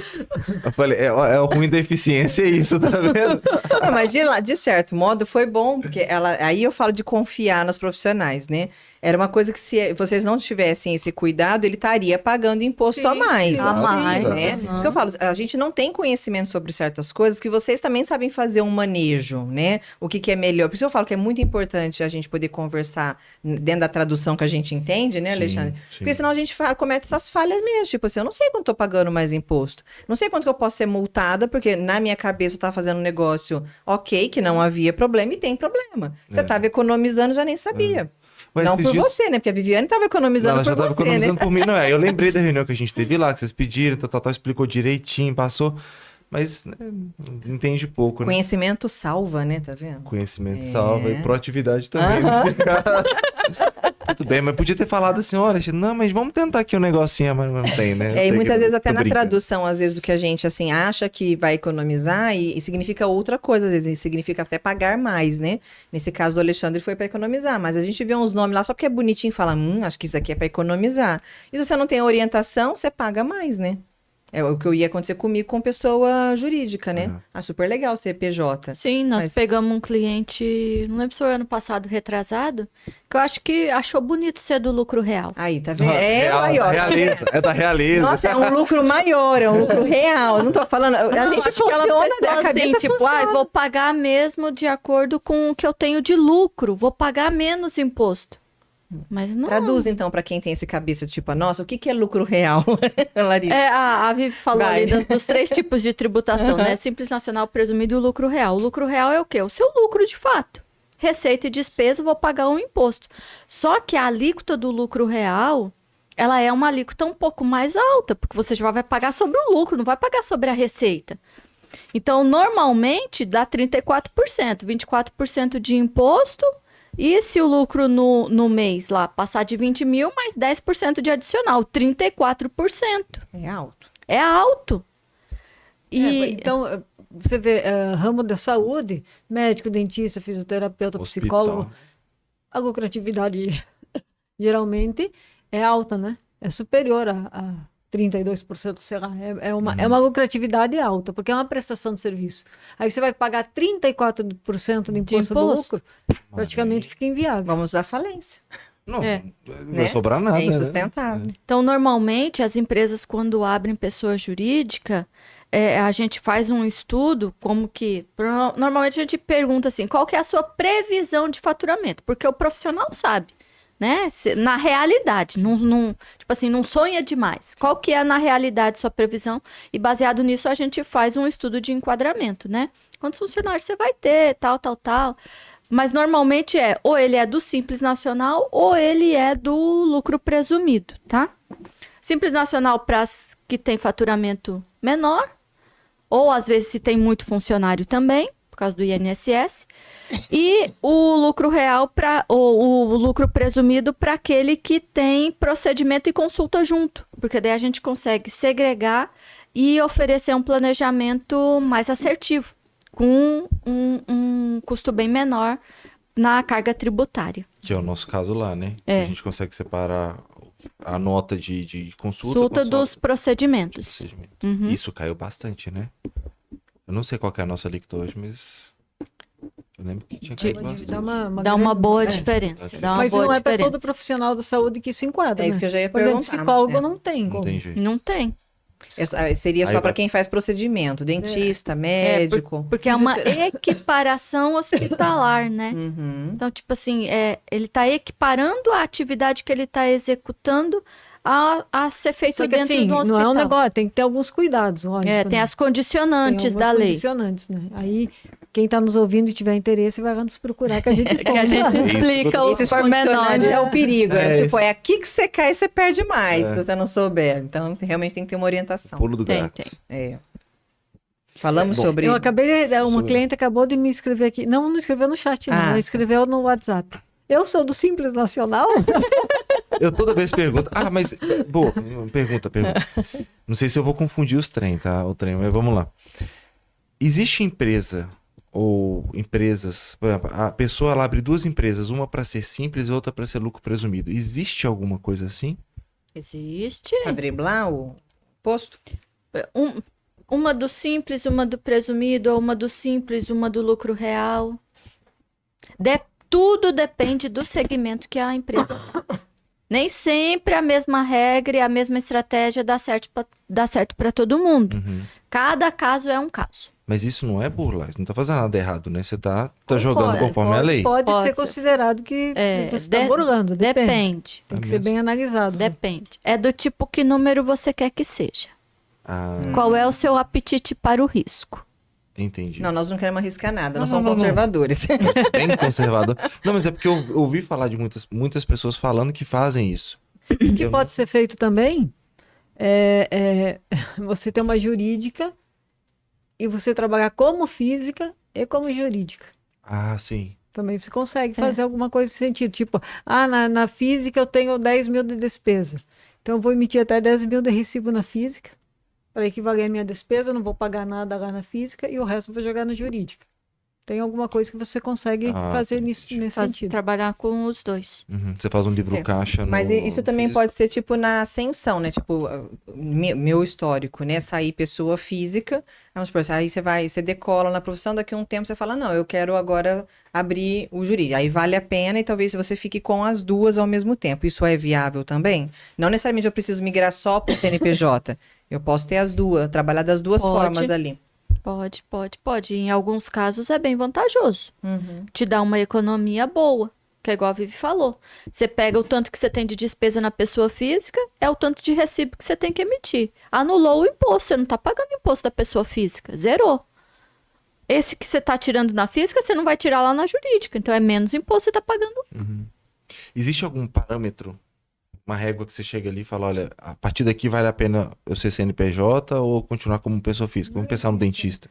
Eu falei, é o ruim da eficiência, é isso, tá vendo? Não, mas de certo modo foi bom, porque aí eu falo de confiar nos profissionais, né? Era uma coisa que se vocês não tivessem esse cuidado, ele estaria pagando imposto Sim, a mais. sim, a mais, Né? uhum. Isso que eu falo, a gente não tem conhecimento sobre certas coisas que vocês também sabem fazer um manejo, né? O que é melhor. Por isso eu falo que é muito importante a gente poder conversar dentro da tradução que a gente entende, né, Sim, Alexandre? sim. Porque senão a gente comete essas falhas mesmo. Tipo assim, eu não sei quanto estou pagando mais imposto. Não sei quanto que eu posso ser multada, porque na minha cabeça eu estava fazendo um negócio ok, que não havia problema e tem problema. Você estava economizando, já nem sabia. Mas Não esses por dias- você, né? Porque a Viviane estava economizando Ela já por tava você, economizando né? por mim. Não, eu lembrei da reunião que a gente teve lá, que vocês pediram, tal, explicou direitinho, passou. Mas né, entende pouco, né? Conhecimento salva, né? Tá vendo? Conhecimento É. salva e proatividade também. Nesse caso. Tudo bem, mas podia ter falado assim, olha, não, mas vamos tentar aqui um negocinho, mas não tem, né? Eu É, sei e que muitas eu vezes até tô na brincando. tradução, às vezes, do que a gente, assim, acha que vai economizar e significa outra coisa, às vezes significa até pagar mais, né? Nesse caso do Alexandre foi para economizar, mas a gente vê uns nomes lá só porque é bonitinho e fala, acho que isso aqui é para economizar. E se você não tem orientação, você paga mais, né? É o que ia acontecer comigo com pessoa jurídica, né? Uhum. Ah, super legal ser PJ. Sim, nós Mas- pegamos um cliente, não lembro se foi ano passado, retrasado, que eu acho que achou bonito ser do lucro real. Aí, tá vendo? Real, aí, ó, tá realeza, é da realeza. Nossa, é um lucro maior, é um lucro real. Não tô falando. A Não, gente acho que ela funciona, pensou a cabeça assim, tipo, funciona. vou pagar mesmo de acordo com o que eu tenho de lucro, vou pagar menos imposto. Mas não. Traduz, então, para quem tem esse cabeça, tipo, nossa, o que é lucro real, Larissa? É, a Vivi falou Vai. ali dos três tipos de tributação, né? Simples nacional, presumido e o lucro real. O lucro real é o quê? O seu lucro de fato. Receita e despesa, vou pagar um imposto. Só que a alíquota do lucro real, ela é uma alíquota um pouco mais alta, porque você já vai pagar sobre o lucro, não vai pagar sobre a receita. Então, normalmente, dá 34%, 24% de imposto. E se o lucro no mês lá passar de 20 mil, mais 10% de adicional, 34%. É alto. É alto. E então, você vê, ramo da saúde, médico, dentista, fisioterapeuta, Hospital. psicólogo, a lucratividade geralmente é alta, né? É superior a 32%, sei lá. É uma lucratividade alta, porque é uma prestação de serviço. Aí você vai pagar 34% de imposto sobre o imposto. lucro, praticamente fica inviável. Vamos à falência. Não, É. não vai sobrar nada. É né? insustentável. então, normalmente, as empresas, quando abrem pessoa jurídica, a gente faz um estudo como que... Normalmente, a gente pergunta assim, qual que é a sua previsão de faturamento? Porque o profissional sabe, né? Na realidade, tipo assim, não sonha demais. Qual que é, na realidade, sua previsão? E baseado nisso, a gente faz um estudo de enquadramento, né? Quantos funcionários você vai ter, tal. Mas normalmente ou ele é do Simples Nacional ou ele é do lucro presumido, tá? Simples Nacional para as que tem faturamento menor, ou às vezes se tem muito funcionário também, por causa do INSS, e o lucro real ou o lucro presumido para aquele que tem procedimento e consulta junto, porque daí a gente consegue segregar e oferecer um planejamento mais assertivo, com um custo bem menor na carga tributária. Que é o nosso caso lá, né? É. A gente consegue separar a nota de consulta. Consulta com dos procedimentos. procedimento. Uhum. Isso caiu bastante, né? Eu não sei qual que é a nossa alíquota hoje, mas Eu lembro que tinha De- caído bastante. Dá uma boa grande- diferença. Dá uma Mas boa não é para diferença. todo profissional da saúde que isso enquadra, É isso né? que eu já ia Por exemplo, perguntar. psicólogo É. não tem Não como. tem jeito. Não tem. Seria Aí só para vai- quem faz procedimento, dentista, médico. Porque é uma equiparação hospitalar, né? Uhum. Então, tipo assim, ele está equiparando a atividade que ele está executando a ser feito Só que dentro assim, do hospital. não é um negócio, tem que ter alguns cuidados, lógico. Tem né? as condicionantes Tem da algumas lei. condicionantes, né? Aí, quem está nos ouvindo e tiver interesse, vai nos procurar que a gente Que a gente isso. explica os Esses pormenores. condicionantes é o perigo. É Tipo, isso. é aqui que você cai e você perde mais, É. se você não souber. Então, realmente tem que ter uma orientação. Pulo do Tem, gato. tem. É. Falamos Bom, sobre... Eu acabei de... Uma Sobre- cliente acabou de me escrever aqui. Não escreveu no chat, não. Ah. Ela escreveu no WhatsApp. Eu sou do Simples Nacional? Eu toda vez pergunto. Mas. Boa, pergunta. Não sei se eu vou confundir os trem, tá? O trem, mas vamos lá. Existe empresa ou empresas. Por exemplo, a pessoa ela abre duas empresas, uma para ser simples e outra para ser lucro presumido. Existe alguma coisa assim? Existe. Pra driblar o posto? Uma do simples, uma do presumido, ou uma do simples, uma do lucro real. Tudo depende do segmento que a empresa. Nem sempre a mesma regra e a mesma estratégia dá certo para todo mundo. Uhum. Cada caso é um caso. Mas isso não é burlar, você não tá fazendo nada errado, né? Você tá jogando conforme a lei. Pode Pode ser ser. considerado que você está de- burlando. Depende. Depende. Tem que É ser mesmo? bem analisado. né? Depende. É do tipo que número você quer que seja. Ah, Qual é o seu apetite para o risco? entendi. Não, nós não queremos arriscar nada, nós Não, somos não, não. conservadores. Bem conservador. Não, mas é porque eu ouvi falar de muitas pessoas falando que fazem isso. O que pode ser feito também é você ter uma jurídica e você trabalhar como física e como jurídica. Ah, sim. Também você consegue fazer alguma coisa nesse sentido. Tipo, na física eu tenho 10 mil de despesa. Então eu vou emitir até 10 mil de recibo na física para equivaler a minha despesa, eu não vou pagar nada lá na física e o resto eu vou jogar na jurídica. Tem alguma coisa que você consegue fazer nesse sentido. Trabalhar com os dois. Uhum. Você faz um livro É, caixa. Mas no isso também físico. pode ser, tipo, na ascensão, né? Tipo, meu histórico, né? Sair pessoa física, vamos supor, aí você decola na profissão, daqui a um tempo você fala, não, eu quero agora abrir o jurídico. Aí vale a pena e talvez você fique com as duas ao mesmo tempo. Isso é viável também? Não necessariamente eu preciso migrar só para o CNPJ. Eu posso ter as duas, trabalhar das duas Pode. formas ali. Pode. Em alguns casos é bem vantajoso. Uhum. Te dá uma economia boa, que é igual a Vivi falou. Você pega o tanto que você tem de despesa na pessoa física, é o tanto de recibo que você tem que emitir. Anulou o imposto, você não está pagando imposto da pessoa física, zerou. Esse que você está tirando na física, você não vai tirar lá na jurídica, então é menos imposto que você está pagando. Existe algum parâmetro, uma régua que você chega ali e fala, olha, a partir daqui vale a pena eu ser CNPJ ou continuar como pessoa física? Vamos pensar no dentista.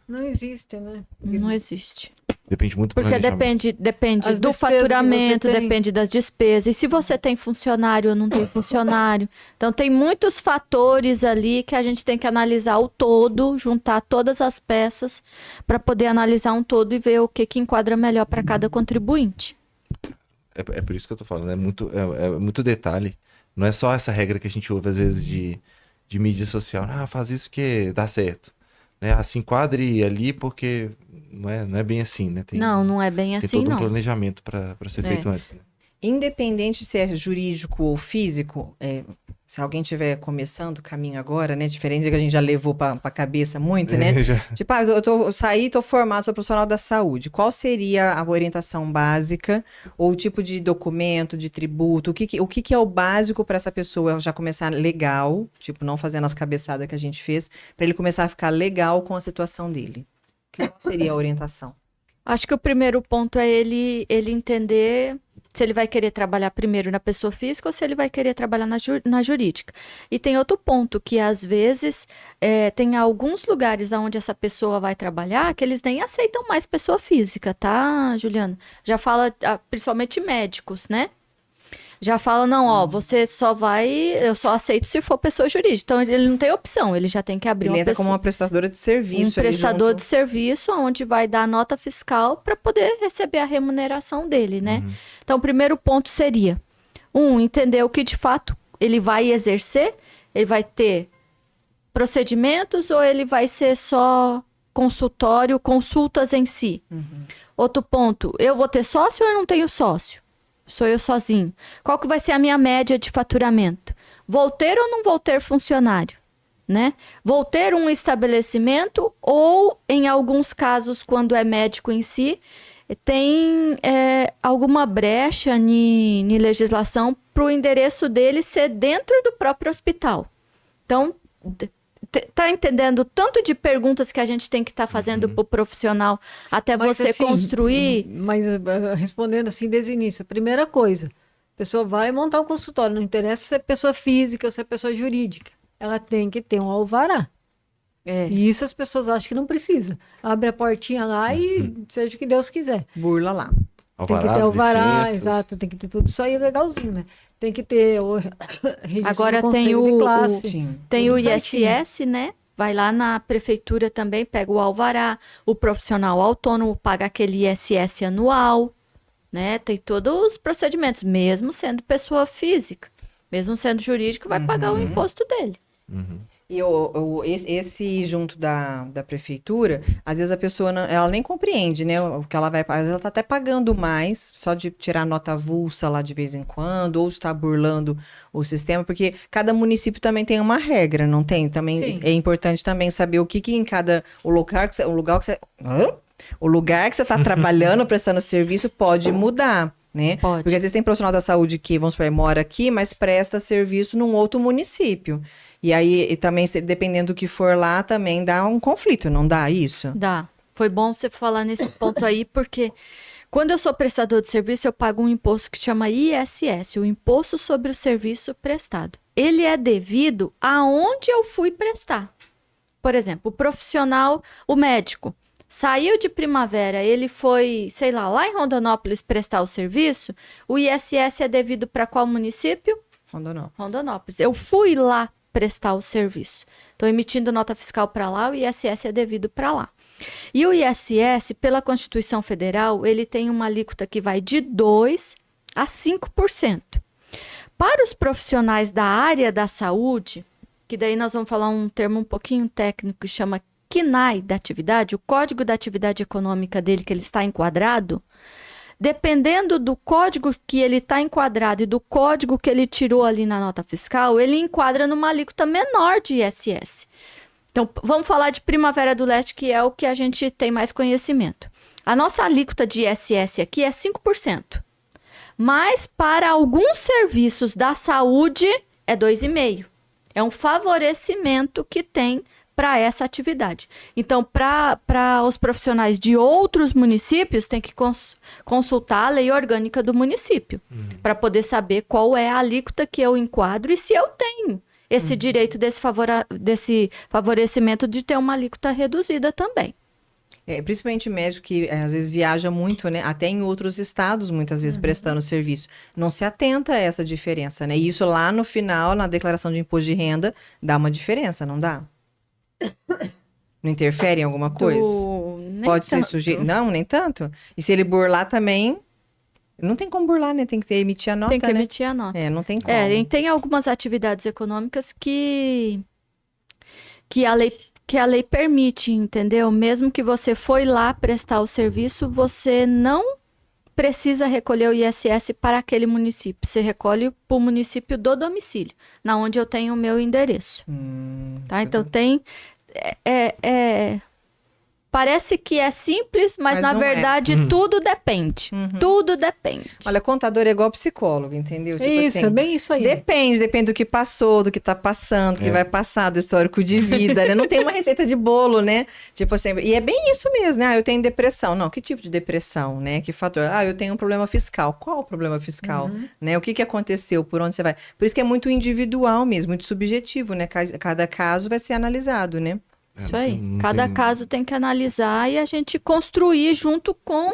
Não existe, né? Não existe. Depende muito do Porque planejamento. depende As do despesas que faturamento, você tem. depende das despesas. E se você tem funcionário ou não tem funcionário. Então, tem muitos fatores ali que a gente tem que analisar o todo, juntar todas as peças para poder analisar um todo e ver o que enquadra melhor para cada contribuinte. É por isso que eu tô falando, é muito detalhe. Não é só essa regra que a gente ouve às vezes de mídia social. Ah, faz isso que dá certo. Né? Se enquadre ali porque não é bem assim, né? Não é bem tem assim, todo um não. planejamento para ser feito antes. Né? Independente se é jurídico ou físico, se alguém estiver começando o caminho agora, né? Diferente do que a gente já levou para a cabeça muito, né? Tipo, eu saí, tô formado, sou profissional da saúde. Qual seria a orientação básica ou o tipo de documento, de tributo? O que é o básico para essa pessoa já começar legal, tipo, não fazendo as cabeçadas que a gente fez, para ele começar a ficar legal com a situação dele? Qual seria a orientação? Acho que o primeiro ponto é ele entender se ele vai querer trabalhar primeiro na pessoa física ou se ele vai querer trabalhar na jurídica. E tem outro ponto, que às vezes tem alguns lugares onde essa pessoa vai trabalhar que eles nem aceitam mais pessoa física, tá, Juliana? Já fala, principalmente médicos, né? Já fala, não, ó, você só vai, eu só aceito se for pessoa jurídica. Então, ele não tem opção, ele já tem que abrir Ele uma entra pessoa. como uma prestadora de serviço. Um prestador de serviço, onde vai dar a nota fiscal para poder receber a remuneração dele, né? Então, o primeiro ponto seria, entender o que de fato ele vai exercer, ele vai ter procedimentos ou ele vai ser só consultório, consultas em si. Outro ponto, eu vou ter sócio ou eu não tenho sócio? Sou eu sozinho. Qual que vai ser a minha média de faturamento? Vou ter ou não vou ter funcionário? Né? Vou ter um estabelecimento ou, em alguns casos, quando é médico em si, tem alguma brecha em legislação para o endereço dele ser dentro do próprio hospital. Então, tá entendendo tanto de perguntas que a gente tem que estar fazendo para o profissional até Mas, você assim, construir? Mas respondendo assim desde o início, a primeira coisa, a pessoa vai montar um consultório, não interessa se é pessoa física ou se é pessoa jurídica, ela tem que ter um alvará. E isso as pessoas acham que não precisa. Abre a portinha lá e seja o que Deus quiser. Burla lá. Tem que ter alvará, licenças. exato, tem que ter tudo isso aí legalzinho, né? Tem que ter o registro Agora do tem conselho de o- classe. Sim. Tem Tudo o certinho. ISS, né? Vai lá na prefeitura também, pega o alvará, o profissional autônomo paga aquele ISS anual, né? Tem todos os procedimentos, mesmo sendo pessoa física, mesmo sendo jurídico, vai pagar o imposto dele. E esse junto da prefeitura, às vezes a pessoa ela nem compreende, né? O que ela vai. Às vezes ela tá até pagando mais, só de tirar nota avulsa lá de vez em quando, ou de estar burlando o sistema, porque cada município também tem uma regra, não tem? Também Sim. é importante também saber o que em cada. O lugar que você está trabalhando, prestando serviço, pode mudar. Né? Pode. Porque às vezes tem profissional da saúde que, vamos supor, mora aqui, mas presta serviço num outro município. E aí, e também, dependendo do que for lá, também dá um conflito, não dá isso? Dá. Foi bom você falar nesse ponto aí, porque quando eu sou prestador de serviço, eu pago um imposto que chama ISS, o Imposto sobre o Serviço Prestado. Ele é devido aonde eu fui prestar. Por exemplo, o profissional, o médico, saiu de Primavera, ele foi, sei lá em Rondonópolis prestar o serviço, o ISS é devido para qual município? Rondonópolis. Rondonópolis. Eu fui lá prestar o serviço. Estou emitindo nota fiscal para lá, o ISS é devido para lá. E o ISS, pela Constituição Federal, ele tem uma alíquota que vai de 2% a 5%. Para os profissionais da área da saúde, que daí nós vamos falar um termo um pouquinho técnico que chama CNAE da atividade, o Código da Atividade Econômica dele, que ele está enquadrado, dependendo do código que ele está enquadrado e do código que ele tirou ali na nota fiscal, ele enquadra numa alíquota menor de ISS. Então, vamos falar de Primavera do Leste, que é o que a gente tem mais conhecimento. A nossa alíquota de ISS aqui é 5%. Mas para alguns serviços da saúde é 2,5%. É um favorecimento que tem para essa atividade. Então, para os profissionais de outros municípios, tem que consultar a lei orgânica do município, para poder saber qual é a alíquota que eu enquadro e se eu tenho esse direito desse favorecimento de ter uma alíquota reduzida também. Principalmente médico que às vezes viaja muito, né? Até em outros estados, muitas vezes prestando serviço. Não se atenta a essa diferença, né? E isso lá no final, na declaração de imposto de renda, dá uma diferença, não dá? Não interfere em alguma coisa? Pode ser sujeito. Não, nem tanto. E se ele burlar também, não tem como burlar, né? Tem que emitir a nota, Tem que né? emitir a nota. Não tem como. E tem algumas atividades econômicas que a lei permite, entendeu? Mesmo que você foi lá prestar o serviço, você não precisa recolher o ISS para aquele município. Você recolhe para o município do domicílio, na onde eu tenho o meu endereço. Tá? Então tem... Parece que é simples, mas na não é. verdade tudo depende. Tudo depende. Olha, contador é igual psicólogo, entendeu? Tipo Isso, assim, é bem isso aí. depende do que passou, do que tá passando, do que vai passar, do histórico de vida, né? Não tem uma receita de bolo, né? Tipo assim, e é bem isso mesmo, né? Eu tenho depressão. Não, que tipo de depressão, né? Que fator? Eu tenho um problema fiscal. Qual o problema fiscal? Né? O que aconteceu? Por onde você vai? Por isso que é muito individual mesmo, muito subjetivo, né? Cada caso vai ser analisado, né? Isso aí. Cada caso tem que analisar e a gente construir junto com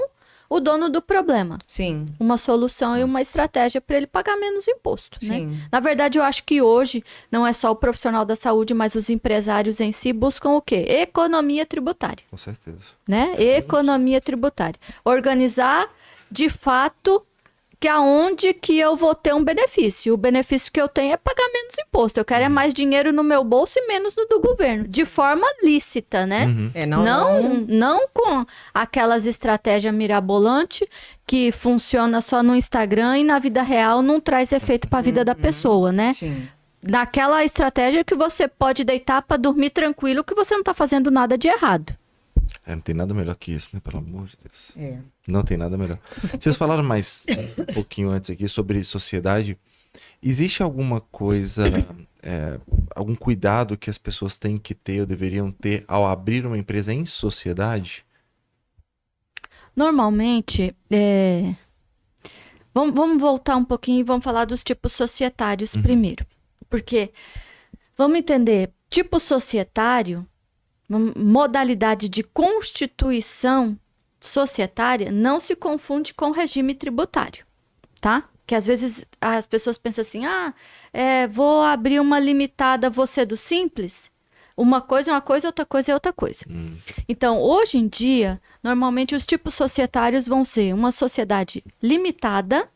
o dono do problema. Sim. Uma solução e uma estratégia para ele pagar menos imposto, né? Sim. Na verdade, eu acho que hoje não é só o profissional da saúde, mas os empresários em si buscam o quê? Economia tributária, Com certeza. né? Economia tributária. Organizar, de fato, que aonde que eu vou ter um benefício. O benefício que eu tenho é pagar menos imposto. Eu quero é mais dinheiro no meu bolso e menos no do governo. De forma lícita, né? Uhum. Não com aquelas estratégias mirabolantes que funciona só no Instagram e na vida real não traz efeito para a vida da pessoa, né? Sim. Naquela estratégia que você pode deitar para dormir tranquilo que você não tá fazendo nada de errado. Não tem nada melhor que isso, né? Pelo amor de Deus. É. Não tem nada melhor. Vocês falaram mais um pouquinho antes aqui sobre sociedade. Existe alguma coisa, algum cuidado que as pessoas têm que ter ou deveriam ter ao abrir uma empresa em sociedade? Normalmente, vamos voltar um pouquinho e vamos falar dos tipos societários primeiro. Porque, vamos entender, tipo societário, modalidade de constituição societária não se confunde com regime tributário, tá? Que às vezes as pessoas pensam assim, vou abrir uma limitada, vou ser do simples. Uma coisa é uma coisa, outra coisa é outra coisa. Então, hoje em dia, normalmente os tipos societários vão ser uma sociedade limitada,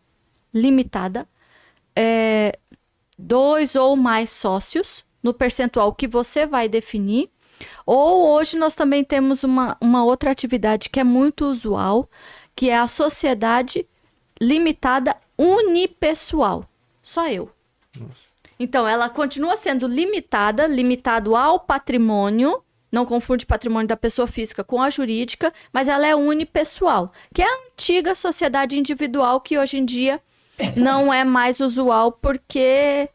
2 ou mais sócios, no percentual que você vai definir. Ou hoje nós também temos uma outra atividade que é muito usual, que é a sociedade limitada unipessoal. Só eu. Nossa. Então, ela continua sendo limitado ao patrimônio, não confunde patrimônio da pessoa física com a jurídica, mas ela é unipessoal, que é a antiga sociedade individual que hoje em dia não é mais usual porque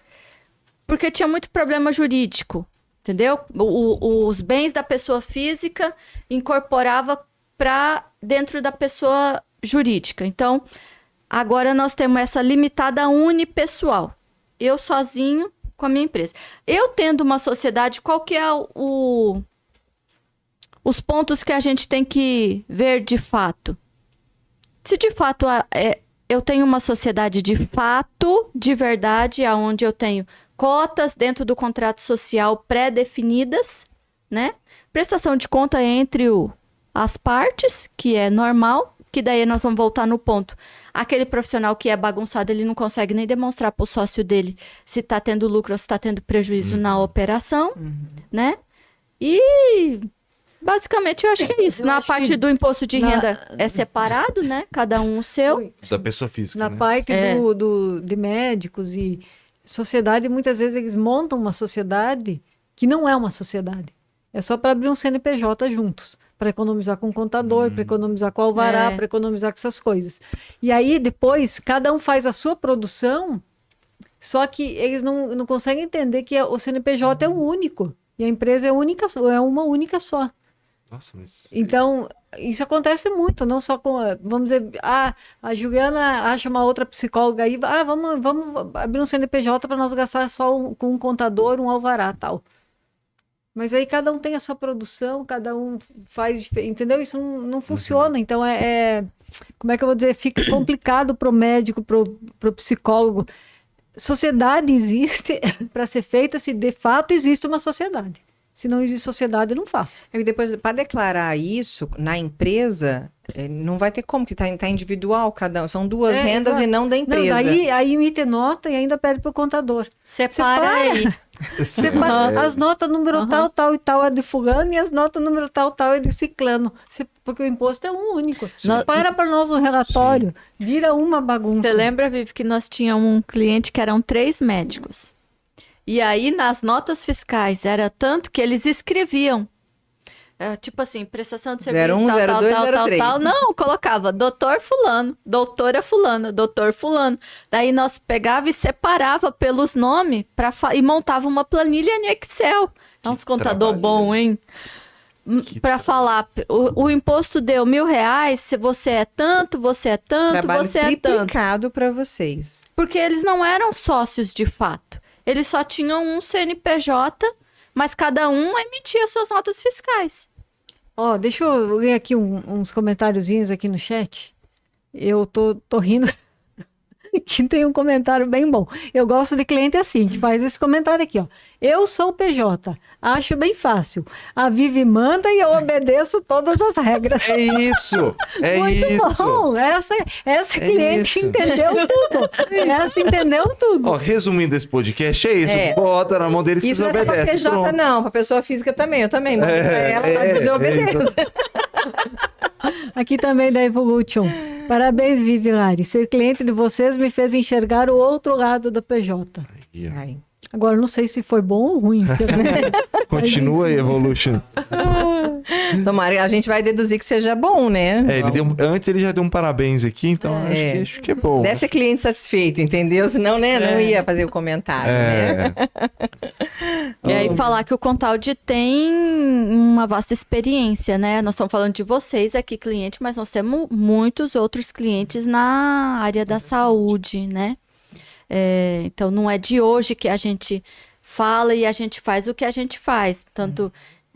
tinha muito problema jurídico, entendeu? Os bens da pessoa física incorporava para dentro da pessoa jurídica. Então, agora nós temos essa limitada unipessoal. Eu sozinho com a minha empresa. Eu tendo uma sociedade, qual que é os pontos que a gente tem que ver de fato? Se de fato eu tenho uma sociedade de fato, de verdade, onde eu tenho cotas dentro do contrato social pré-definidas, né? Prestação de conta entre as partes, que é normal, que daí nós vamos voltar no ponto. Aquele profissional que é bagunçado, ele não consegue nem demonstrar para o sócio dele se está tendo lucro ou se está tendo prejuízo na operação, né? E basicamente eu acho que é isso. Na parte do imposto de renda é separado, né? Cada um o seu. Da pessoa física, Na né? parte de médicos e sociedade, muitas vezes eles montam uma sociedade que não é uma sociedade. É só para abrir um CNPJ juntos, para economizar com o contador, para economizar com o alvará, para economizar com essas coisas. E aí, depois, cada um faz a sua produção, só que eles não conseguem entender que o CNPJ é o único, e a empresa é uma única só. Nossa, mas... Então, isso acontece muito, não só com, vamos dizer, a Juliana acha uma outra psicóloga aí, vamos abrir um CNPJ para nós gastar só com um contador, um alvará, tal. Mas aí cada um tem a sua produção, cada um faz diferente, entendeu? Isso não funciona, então como é que eu vou dizer, fica complicado para o médico, para o psicólogo. Sociedade existe para ser feita se de fato existe uma sociedade. Se não existe sociedade, não faça. E depois, para declarar isso na empresa, não vai ter como, que tá individual cada um. São duas rendas exato. E não da empresa. Não, aí emite nota e ainda pede para o contador. Separa aí. As notas número tal e tal é de fulano e as notas número tal é de ciclano. Porque o imposto é um único. Separa para nós o relatório, vira uma bagunça. Você lembra, Vivi, que nós tínhamos um cliente que eram 3 médicos. E aí, nas notas fiscais, era tanto que eles escreviam. Tipo assim, prestação de serviço, 01, 02, 03. tal. Não, colocava doutor fulano, doutora fulana, doutor fulano. Daí nós pegava e separava pelos nomes e montava uma planilha em Excel. É uns contador bom, hein? Para falar, o imposto deu R$1.000, se você é tanto, você é tanto, Trabalho você é tanto. triplicado para vocês. Porque eles não eram sócios de fato. Eles só tinham um CNPJ, mas cada um emitia suas notas fiscais. Deixa eu ler aqui uns comentáriozinhos aqui no chat. Eu tô rindo. que tem um comentário bem bom. Eu gosto de cliente assim, que faz esse comentário aqui, ó. Eu sou PJ, acho bem fácil. A Vivi manda e eu obedeço todas as regras. É isso! É Muito isso! bom! Essa cliente isso. entendeu tudo. Essa entendeu tudo. Ó, resumindo esse podcast, é isso. É. Bota na mão dele e Isso se não é só pra obedece. PJ, Pronto. não. Pra pessoa física também. Eu também. Mando pra ela, mas eu obedeço. Aqui também da Evolution. Parabéns, Vivi Lari. Ser cliente de vocês me fez enxergar o outro lado da PJ. Aí, ó. Ai. Agora, não sei se foi bom ou ruim. Continua aí, Evolution. Tomara, a gente vai deduzir que seja bom, né? Antes ele já deu um parabéns aqui, então acho que é bom. Deve ser cliente satisfeito, entendeu? Senão, né, não ia fazer o comentário, né? E aí falar que o Contaldi tem uma vasta experiência, né? Nós estamos falando de vocês aqui, cliente, mas nós temos muitos outros clientes na área da saúde, né? Então, não é de hoje que a gente fala e a gente faz o que a gente faz. Tanto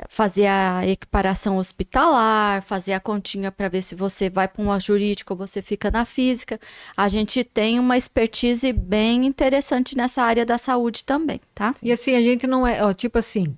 fazer a equiparação hospitalar, fazer a continha para ver se você vai para uma jurídica ou você fica na física. A gente tem uma expertise bem interessante nessa área da saúde também, tá? E assim, a gente não é, ó, tipo assim,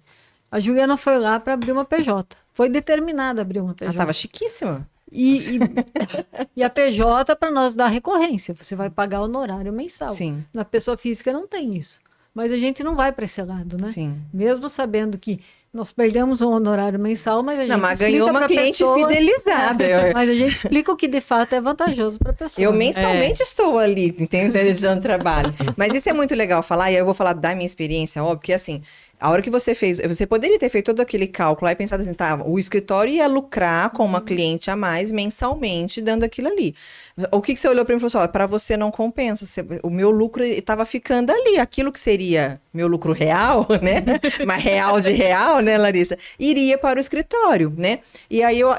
a Juliana foi lá para abrir uma PJ. Foi determinada a abrir uma PJ. Ela tava chiquíssima. E a PJ para nós dar recorrência. Você vai pagar honorário mensal. Sim. Na pessoa física não tem isso. Mas a gente não vai para esse lado, né? Sim. Mesmo sabendo que nós perdemos um honorário mensal, mas a gente Não, mas explica ganhou uma pra cliente pessoa, fidelizada. Mas a gente explica o que de fato é vantajoso para a pessoa. Eu né? mensalmente estou ali, entendeu? Dando trabalho. Mas isso é muito legal falar, e aí eu vou falar da minha experiência, óbvio, que assim, a hora que você fez, você poderia ter feito todo aquele cálculo lá e pensado assim, tá, o escritório ia lucrar com uma cliente a mais mensalmente dando aquilo ali. O que você olhou para mim e falou assim, ó, para você não compensa, o meu lucro estava ficando ali, aquilo que seria meu lucro real, né? Mas real de real, né, Larissa? Iria para o escritório, né? E aí eu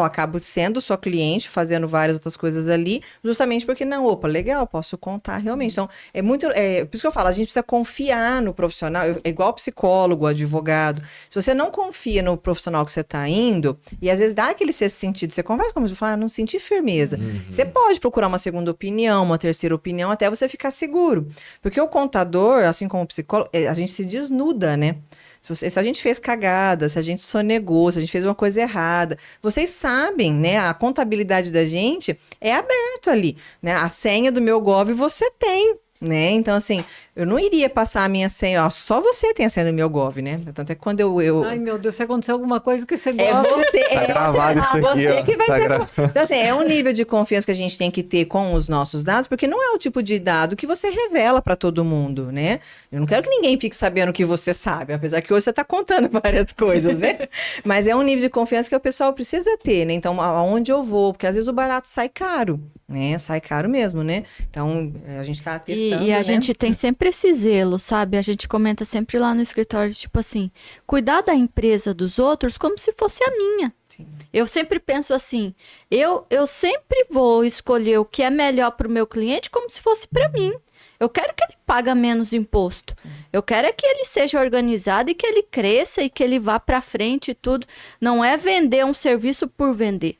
acabo sendo sua cliente, fazendo várias outras coisas ali, justamente porque, não, opa, legal, posso contar realmente. Então, por isso que eu falo, a gente precisa confiar no profissional, é igual psicólogo, advogado. Se você não confia no profissional que você está indo, e às vezes dá aquele sexto sentido, você conversa com ele e fala, não senti firmeza. Você pode procurar uma segunda opinião, uma terceira opinião, até você ficar seguro. Porque o contador, assim como o psicólogo, a gente se desnuda, né? Se a gente fez cagada, se a gente sonegou, se a gente fez uma coisa errada, vocês sabem, né? A contabilidade da gente é aberta ali, né? A senha do meu Gov você tem, né? Então, assim, eu não iria passar a minha senha, ó, só você tem a senha do meu Gov, né? Tanto é que quando eu... Ai, meu Deus, se acontecer alguma coisa que você É gosta... você, Tá gravado isso aqui, você ó. que vai Tá ser. Então, assim, é um nível de confiança que a gente tem que ter com os nossos dados, porque não é o tipo de dado que você revela para todo mundo, né? Eu não quero que ninguém fique sabendo o que você sabe, apesar que hoje você está contando várias coisas, né? Mas é um nível de confiança que o pessoal precisa ter, né? Então, aonde eu vou? Porque às vezes o barato sai caro, né? Sai caro mesmo, né? Então, a gente está testando, E a né? gente tem sempre esse zelo, sabe? A gente comenta sempre lá no escritório, tipo assim, cuidar da empresa dos outros como se fosse a minha. Sim. Eu sempre penso assim, eu sempre vou escolher o que é melhor para o meu cliente como se fosse para mim. Eu quero que ele pague menos imposto. Eu quero é que ele seja organizado e que ele cresça e que ele vá para frente e tudo. Não é vender um serviço por vender,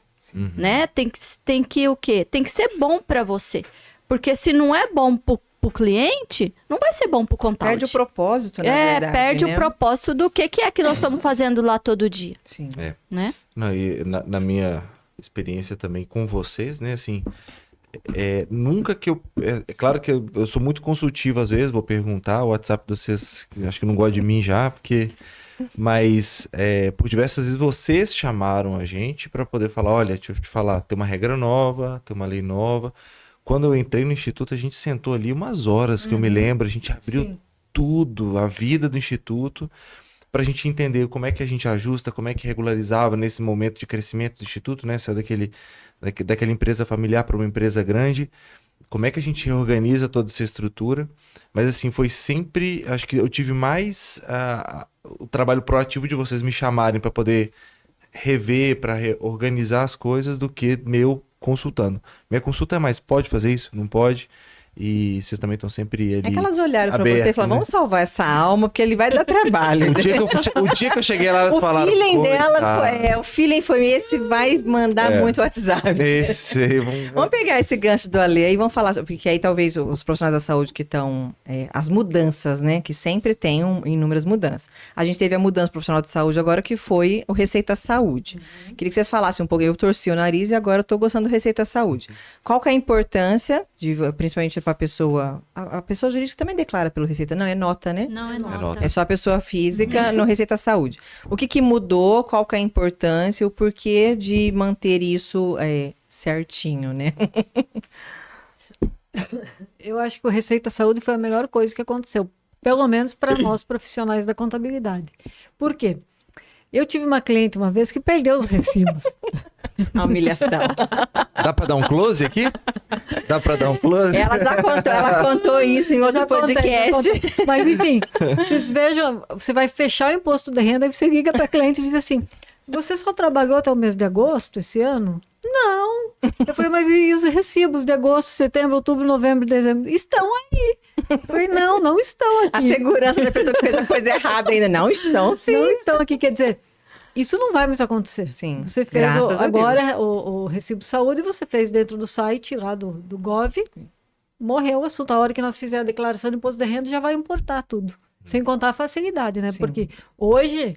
né? Tem que o quê? Tem que ser bom para você. Porque se não é bom para o cliente, não vai ser bom para o Contaldi. Perde o propósito, na verdade, perde né? o propósito do que é que nós estamos fazendo lá todo dia, Sim. né? Não, e na minha experiência também com vocês, né, assim, nunca que eu... É claro que eu sou muito consultivo às vezes, vou perguntar, o WhatsApp de vocês, acho que não gosta de mim já, porque... Mas, por diversas vezes, vocês chamaram a gente para poder falar, olha, deixa eu te falar, tem uma regra nova, tem uma lei nova. Quando eu entrei no Instituto, a gente sentou ali umas horas, que eu me lembro, a gente abriu Sim. tudo, a vida do Instituto, para a gente entender como é que a gente ajusta, como é que regularizava nesse momento de crescimento do Instituto, né? Sair daquela empresa familiar para uma empresa grande, como é que a gente reorganiza toda essa estrutura. Mas assim, foi sempre, acho que eu tive mais o trabalho proativo de vocês me chamarem para poder rever, para organizar as coisas, do que meu consultando. Minha consulta é mais, pode fazer isso? Não pode? E vocês também estão sempre ali. É que elas olharam pra aberto, você e falaram, né? vamos salvar essa alma, porque ele vai dar trabalho. O dia que eu cheguei lá, elas O falaram... feeling dela "Coitado, o feeling foi esse, vai mandar muito WhatsApp. Esse aí, Vamos pegar esse gancho do Ale e vamos falar, porque aí talvez os profissionais da saúde que estão, as mudanças, né, que sempre tem inúmeras mudanças. A gente teve a mudança profissional de saúde agora, que foi o Receita Saúde. Queria que vocês falassem um pouco, eu torci o nariz e agora eu tô gostando do Receita Saúde. Qual que é a importância, principalmente para a pessoa, a pessoa jurídica também declara pelo Receita, não, é nota, né? Não é nota. nota. É só a pessoa física no Receita Saúde. O que mudou, qual que é a importância, o porquê de manter isso certinho, né? Eu acho que o Receita Saúde foi a melhor coisa que aconteceu, pelo menos para nós profissionais da contabilidade. Por quê? Eu tive uma cliente uma vez que perdeu os recibos. A humilhação. Dá pra dar um close aqui? Dá pra dar um close? Ela contou isso em outro podcast. Mas enfim, vocês vejam, você vai fechar o imposto de renda e você liga para a cliente e diz assim: você só trabalhou até o mês de agosto esse ano? Não. Eu falei, mas e os recibos de agosto, setembro, outubro, novembro, dezembro? Estão aí. Eu falei, não estão A aqui. segurança da pessoa que fez a coisa errada ainda. Não estão, sim. Não estão aqui. Quer dizer, isso não vai mais acontecer. Sim, Você fez graças a agora Deus. o recibo saúde, você fez dentro do site lá do Gov, morreu o assunto. A hora que nós fizermos a declaração de imposto de renda, já vai importar tudo. Sem contar a facilidade, né? Sim. Porque hoje,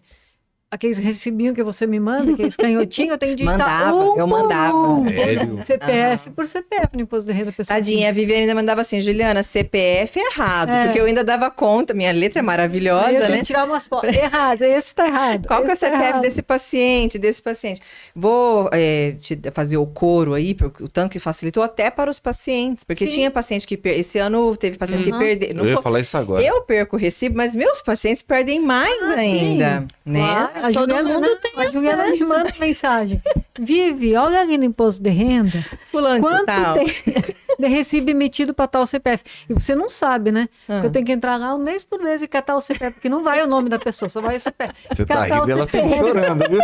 aqueles recibinhos que você me manda, aqueles canhotinhos, eu tenho que digitar Eu mandava. Sério? CPF por CPF no imposto de renda pessoal. Tadinha, a Viviane ainda mandava assim, Juliana, CPF errado, porque eu ainda dava conta, minha letra é Eu maravilhosa, tenho né? que tirar umas fotos. Errado, esse tá errado. Qual que é o esse tá CPF errado. desse paciente, Vou te fazer o coro aí, o tanto que facilitou até para os pacientes, porque Sim. tinha paciente que... Esse ano teve pacientes que perderam... Eu ia falar isso agora. Eu perco o recibo, mas meus pacientes perdem mais ainda, né? Claro. Todo mundo tem A Juliana me acesso. manda mensagem. Vive, olha ali no imposto de renda. Fulano de Quanto tal. tem de recibo emitido para tal CPF? E você não sabe, né? Ah. Porque eu tenho que entrar lá um mês por mês e catar o CPF, porque não vai o nome da pessoa, só vai o CPF. Você tá Catar o rindo, ela fica CPF chorando, viu?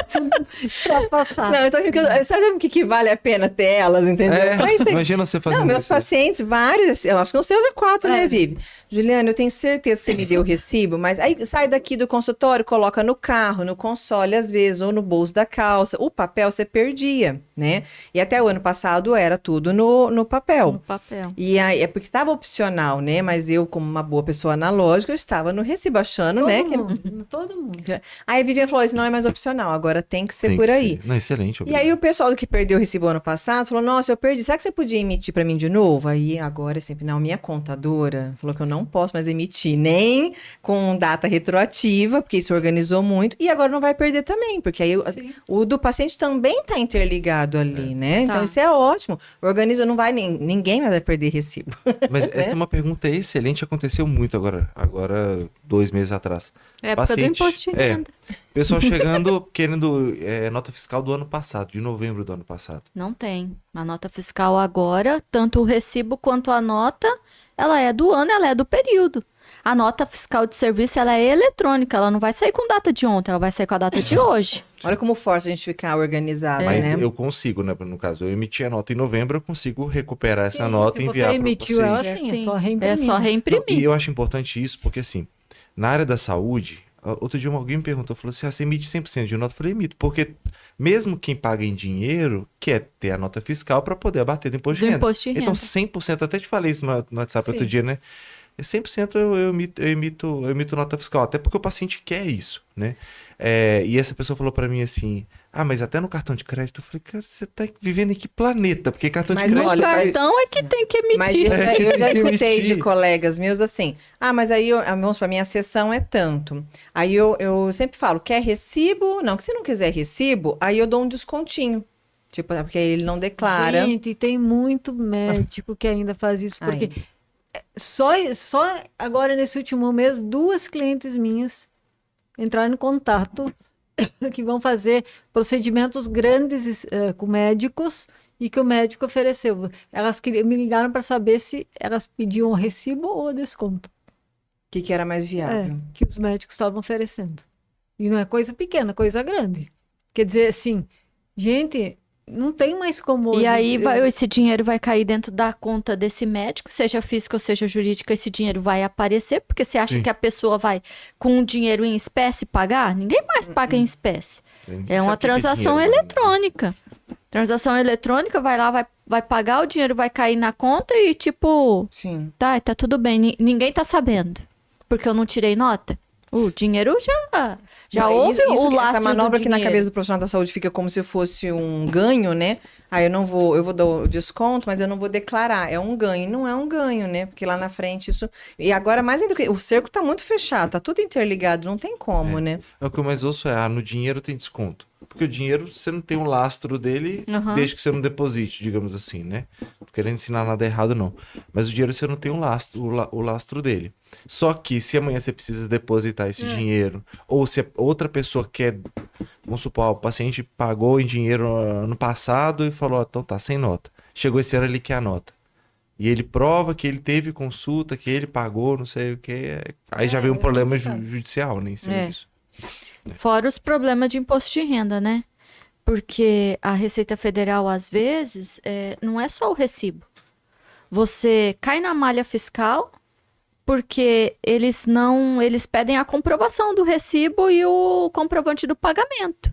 pra passar. Não, eu tô rindo, sabe o que vale a pena ter elas, entendeu? Pra isso aí. Imagina você fazendo Não, meus isso. pacientes, vários, eu acho que uns 3 ou 4, né, Vivi? Juliana, eu tenho certeza que você me deu o recibo, mas aí sai daqui do consultório, coloca no carro, no console, às vezes, ou no bolso da calça. O papel você perdia, né? E até o ano passado era tudo no papel. No papel. E aí, é porque estava opcional, né? Mas eu, como uma boa pessoa analógica, eu estava no recibo achando, Todo né? mundo, todo mundo. Aí a Vivian falou, isso não é mais opcional, agora tem que ser Tem por que aí. ser. Não, excelente. E obrigado. aí o pessoal que perdeu o recibo ano passado falou, nossa, eu perdi, será que você podia emitir para mim de novo? Aí agora é sempre, não, minha contadora falou que eu não posso mais emitir, nem com data retroativa, porque isso organizou muito, e agora não vai perder também, porque aí o do paciente também está interligado ali, né? Então Tá. isso é ótimo. Organiza, não vai, ninguém mais vai perder recibo. Mas essa é uma pergunta excelente, aconteceu muito agora 2 meses atrás. É época do imposto de renda. Pessoal chegando querendo nota fiscal do ano passado, de novembro do ano passado. Não tem. A nota fiscal agora, tanto o recibo quanto a nota, ela é do ano, ela é do período. A nota fiscal de serviço, ela é eletrônica, ela não vai sair com data de ontem, ela vai sair com a data de hoje. Olha como força a gente ficar organizado, Mas né? eu consigo, né? No caso, eu emiti a nota em novembro, eu consigo recuperar essa Sim, nota e se você enviar para emitiu você. ela, sim, é só reimprimir. É só Não, reimprimir. e eu acho importante isso, porque assim, na área da saúde, outro dia alguém me perguntou, falou assim, você emite 100% de nota? Eu falei, emito, porque mesmo quem paga em dinheiro quer ter a nota fiscal para poder abater do imposto de Do renda. imposto de Então, renda. 100%, até te falei isso no WhatsApp outro Sim. dia, né? 100% eu emito nota fiscal, até porque o paciente quer isso, né? E essa pessoa falou para mim assim, mas até no cartão de crédito, eu falei, cara, você tá vivendo em que planeta? Porque cartão Mas de crédito... O olha, cartão é que tem que emitir. Mas eu já Tem que escutei de emitir. colegas meus assim, mas aí, vamos para minha sessão é tanto. Aí eu sempre falo, quer recibo? Não, que se não quiser recibo, aí eu dou um descontinho. Tipo, porque ele não declara. Gente, tem muito médico que ainda faz isso, porque só agora nesse último mês, 2 clientes minhas entraram em contato que vão fazer procedimentos grandes com médicos e que o médico ofereceu. Elas me ligaram para saber se elas pediam o recibo ou o desconto. O que era mais viável? Que os médicos estavam oferecendo. E não é coisa pequena, é coisa grande. Quer dizer, assim, gente, não tem mais como... E aí gente, esse dinheiro vai cair dentro da conta desse médico, seja física ou seja jurídica, esse dinheiro vai aparecer, porque você acha Sim. que a pessoa vai com o dinheiro em espécie pagar? Ninguém mais paga em espécie. Ninguém É uma sabe o que é transação dinheiro, né? eletrônica. Transação eletrônica, vai lá, vai pagar, o dinheiro vai cair na conta e tipo, Sim. tá tudo bem, ninguém tá sabendo, porque eu não tirei nota. O dinheiro já Não, houve isso o que- lastro Essa manobra do que na dinheiro. cabeça do profissional da saúde fica como se fosse um ganho, né? Aí eu vou dar o desconto, mas eu não vou declarar. É um ganho. E não é um ganho, né? Porque lá na frente isso... E agora, mais ainda que... O cerco tá muito fechado, tá tudo interligado, não tem como, né? É o que eu mais ouço no dinheiro tem desconto. Porque o dinheiro, você não tem um lastro dele, Uhum. desde que você não deposite, digamos assim, né? Não tô querendo ensinar nada errado, não. Mas o dinheiro, você não tem um lastro, o lastro dele. Só que, se amanhã você precisa depositar esse dinheiro, ou se outra pessoa quer, vamos supor, o paciente pagou em dinheiro ano passado e falou, então tá, sem nota. Chegou esse ano, ele quer a nota. E ele prova que ele teve consulta, que ele pagou, não sei o que. Aí já vem um problema judicial, né, em cima É. disso. Fora os problemas de imposto de renda, né? Porque a Receita Federal, às vezes, não é só o recibo. Você cai na malha fiscal porque eles pedem a comprovação do recibo e o comprovante do pagamento.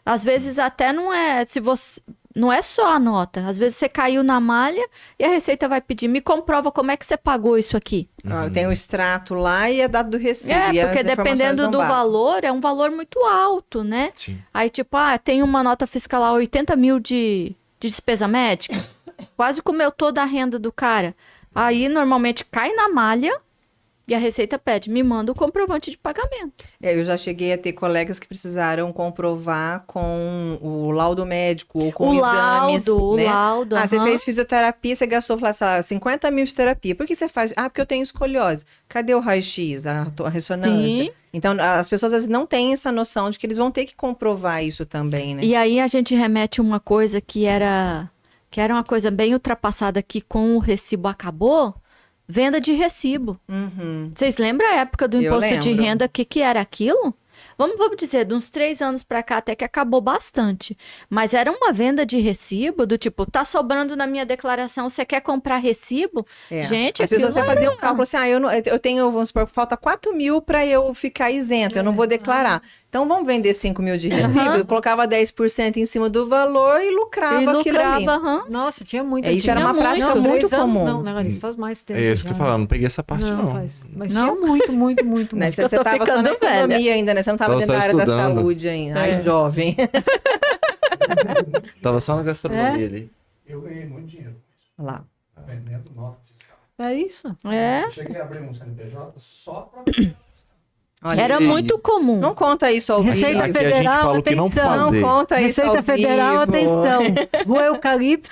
Às vezes até não é só a nota. Às vezes você caiu na malha e a Receita vai pedir, me comprova como é que você pagou isso aqui. Tem o extrato lá e a data do recibo. e as Porque informações dependendo não do batem. valor, é um valor muito alto, né? Sim. Aí, tipo, tem uma nota fiscal lá, 80 mil de despesa médica. Quase comeu toda a renda do cara. Aí, normalmente, cai na malha e a Receita pede, me manda o comprovante de pagamento. Eu já cheguei a ter colegas que precisaram comprovar com o laudo médico ou com O exames, laudo, né? o laudo. Você aham. fez fisioterapia, você gastou, sei lá, 50 mil de terapia. Por que você faz? Porque eu tenho escoliose. Cadê o raio-x, a ressonância? Sim. Então, as pessoas às vezes não têm essa noção de que eles vão ter que comprovar isso também, né? E aí a gente remete uma coisa que era uma coisa bem ultrapassada que com o recibo acabou, venda de recibo. Uhum. Vocês lembram a época do Eu imposto de lembro. renda, o que era aquilo? Vamos dizer, de uns 3 anos pra cá até que acabou bastante. Mas era uma venda de recibo do tipo, tá sobrando na minha declaração, você quer comprar recibo? É. Gente, As pessoas aquilo faziam o cálculo assim, eu tenho, vamos supor, falta 4 mil para eu ficar isento, eu não vou declarar. Então, vamos vender 5 mil de recibo, eu colocava 10% em cima do valor e lucrava, E aquilo ali. lucrava, aham. Nossa, tinha muito. Isso era Tinha uma prática muito. muito 3 anos comum. Não, né, Larissa? Faz mais tempo. É isso que eu já. falo, não peguei essa parte, não. Faz. Mas Não? tinha muito, muito, muito. Né? muito. Você eu tô estava só ficando na economia velha. ainda, né? Você não estava Tava dentro só da área da estudando. saúde ainda. Ai, jovem. Tava só na gastronomia ali. Eu ganhei muito dinheiro Olha lá. vendendo nota fiscal. É isso. É. Eu cheguei a abrir um CNPJ só para Olha, Era E- muito comum. Não conta isso ao vivo. Receita Aqui a gente Federal, fala o que não atenção. Não fazer. conta isso Receita ao Federal, vivo. atenção. Rua Eucalipto.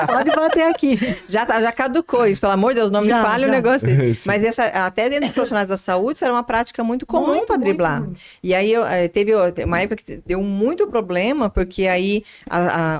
Pode bater aqui. Já caducou isso, pelo amor de Deus, não me Já, fale já. um negócio desse. Isso. Mas até dentro dos profissionais da saúde, isso era uma prática muito comum Muito, para muito, driblar. muito. E aí teve uma época que deu muito problema, porque aí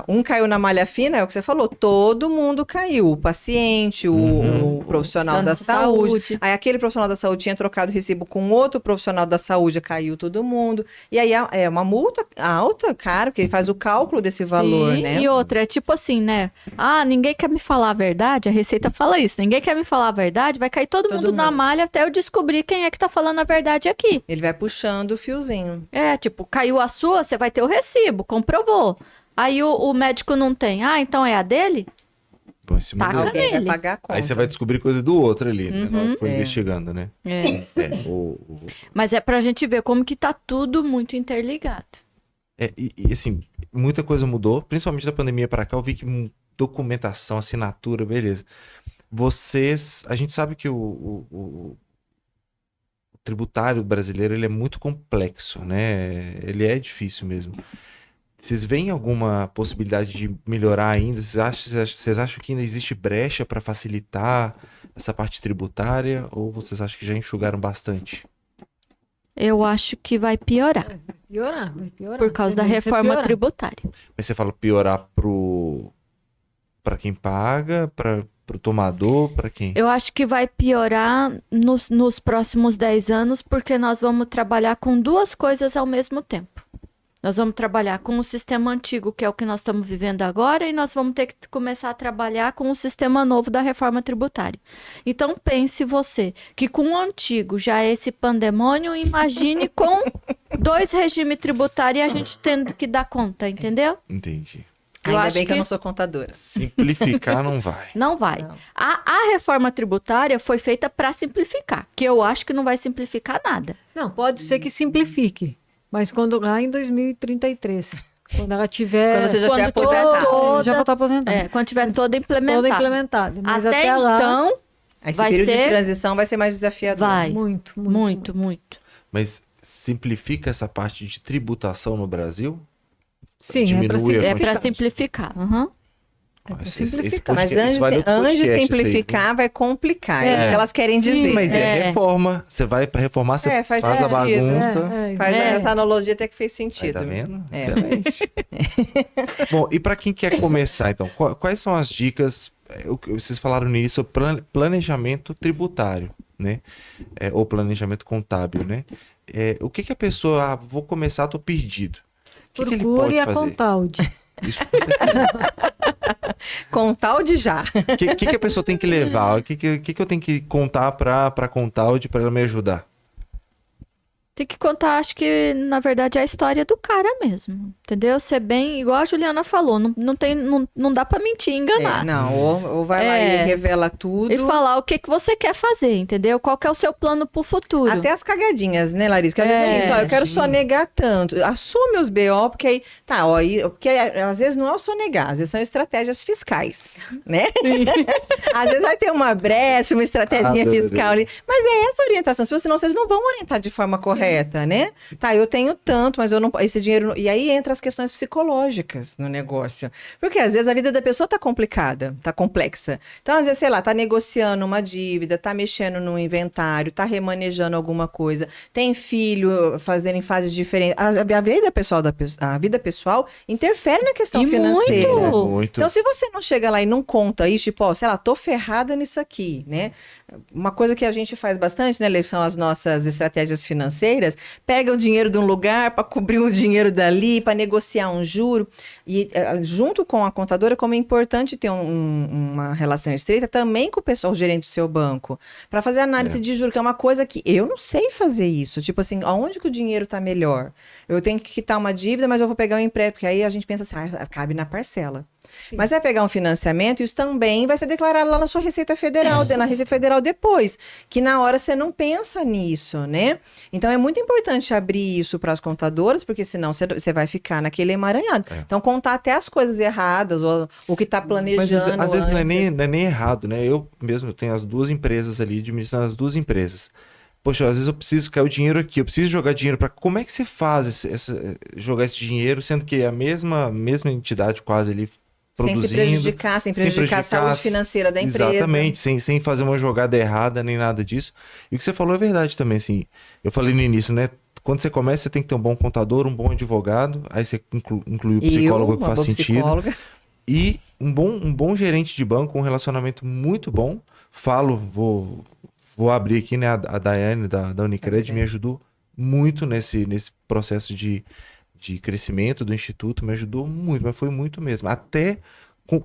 um caiu na malha fina, é o que você falou, todo mundo caiu. O paciente, o profissional da saúde. Aí aquele profissional da saúde tinha trocado o recibo com outro profissional da saúde, caiu todo mundo. E aí é uma multa alta, cara, porque ele faz o cálculo desse valor, Sim, né? e outra, é tipo assim, né? Ah, ninguém quer me falar a verdade, a Receita fala isso. Ninguém quer me falar a verdade, vai cair todo mundo na mundo. malha até eu descobrir quem é que tá falando a verdade aqui. Ele vai puxando o fiozinho. É, tipo, caiu a sua, você vai ter o recibo, comprovou. Aí o médico não tem. Ah, então é a dele? Bom, em cima Taca dele. Alguém vai nele. pagar a conta. Aí você vai descobrir coisa do outro ali, né? Na hora que for É. investigando, né? É. O- Mas é pra gente ver como que tá tudo muito interligado. assim, muita coisa mudou, principalmente da pandemia para cá. Eu vi que documentação, assinatura, beleza. A gente sabe que o tributário brasileiro ele é muito complexo, né? Ele é difícil mesmo. Vocês veem alguma possibilidade de melhorar ainda? Vocês acham que ainda existe brecha para facilitar essa parte tributária? Ou vocês acham que já enxugaram bastante? Eu acho que vai piorar Vai piorar. por causa da Tendência é reforma piorar. tributária. Mas você fala piorar para quem paga, para o tomador, para quem? Eu acho que vai piorar nos próximos 10 anos, porque nós vamos trabalhar com duas coisas ao mesmo tempo. Nós vamos trabalhar com o sistema antigo, que é o que nós estamos vivendo agora, e nós vamos ter que começar a trabalhar com o sistema novo da reforma tributária. Então, pense você, que com o antigo já é esse pandemônio, imagine com 2 regimes tributários e a gente tendo que dar conta, entendeu? Entendi. Eu Ainda acho bem que eu que- não sou contadora. Simplificar não vai. Não vai. Não. A reforma tributária foi feita para simplificar, que eu acho que não vai simplificar nada. Não, pode ser que simplifique, mas quando lá em 2033, quando ela tiver... Quando você já Quando estiver tiver aposentado. toda- já vou estar aposentada. Quando tiver toda implementada. Toda implementada. Mas Até lá, então, Esse Vai período de ser- transição vai ser mais desafiador. vai. muito. Muito. Mas simplifica essa parte de tributação no Brasil? Sim, Diminui para a simplificar. É para simplificar. Uhum. É pra Esse simplificar. Mas podcast- antes, isso vale outro antes de podcast, isso aí, simplificar, vai complicar. É É. isso que elas querem dizer. viu? Mas é É. reforma. Você vai para reformar, você É, faz faz a sentido. bagunça. Faz É. essa analogia até que fez Aí, sentido. tá vendo? É. Excelente. Bom, e para quem quer começar, então, quais são as dicas? Vocês falaram nisso, sobre planejamento tributário, né? Ou planejamento contábil, né? O que a pessoa, vou começar, tô perdido. O que ele Procure pode a fazer? Contalde. Isso, com certeza. Com tal de já. O que a pessoa tem que levar? O que eu tenho que contar para Contalde para ela me ajudar? Tem que contar, acho que, na verdade, é a história do cara mesmo. Entendeu? Ser bem, igual a Juliana falou, não dá pra mentir e enganar. É, não, ou vai lá É. e revela tudo. E falar o que você quer fazer, entendeu? Qual que é o seu plano pro futuro. Até as cagadinhas, né, Larissa? Porque às vezes é isso, ó, eu quero sonegar tanto. Assume os BO, porque aí, tá, ó, porque às vezes não é o sonegar, às vezes são estratégias fiscais, né? Às vezes vai ter uma brecha, uma estratégia meu fiscal ali. Mas é essa a orientação, senão vocês não vão orientar de forma correta, né? Tá, eu tenho tanto, mas eu não, esse dinheiro... E aí entra as questões psicológicas no negócio. Porque às vezes a vida da pessoa tá complicada, tá complexa. Então, às vezes, sei lá, tá negociando uma dívida, tá mexendo no inventário, tá remanejando alguma coisa, tem filho fazendo em fases diferentes. A vida pessoal interfere na questão E financeira. muito. Muito. Então, se você não chega lá e não conta isso, tipo, ó, sei lá, tô ferrada nisso aqui, né? Uma coisa que a gente faz bastante, né, Lê, são as nossas estratégias financeiras, pega o dinheiro de um lugar para cobrir o dinheiro dali, para negociar um juro. E junto com a contadora, como é importante ter uma relação estreita também com o pessoal, o gerente do seu banco, para fazer análise de juro, que é uma coisa que eu não sei fazer isso. Tipo assim, aonde que o dinheiro tá melhor? Eu tenho que quitar uma dívida, mas eu vou pegar um empréstimo, porque aí a gente pensa assim, cabe na parcela. Sim. Mas vai pegar um financiamento e isso também vai ser declarado lá na sua Receita Federal, na Receita Federal depois, que na hora você não pensa nisso, né? Então é muito importante abrir isso para as contadoras, porque senão você vai ficar naquele emaranhado. Então contar até as coisas erradas, ou o que está planejando. Mas às vezes não é antes. nem errado, né? Eu mesmo tenho as 2 empresas ali, administrando as 2 empresas. Poxa, às vezes eu preciso cair o dinheiro aqui, eu preciso jogar dinheiro para. Como é que você faz jogar esse dinheiro, sendo que é a mesma entidade quase ali Sem produzindo, se prejudicar, sem prejudicar a saúde financeira da empresa. Exatamente, sem fazer uma jogada errada nem nada disso. E o que você falou é verdade também, assim. Eu falei no início, né? Quando você começa, você tem que ter um bom contador, um bom advogado, aí você inclui o psicólogo que uma faz boa sentido. psicóloga. E um bom gerente de banco, um relacionamento muito bom. Vou abrir aqui, né? A Daiane da Unicred me ajudou muito nesse processo de crescimento do instituto, me ajudou muito, mas foi muito mesmo. Até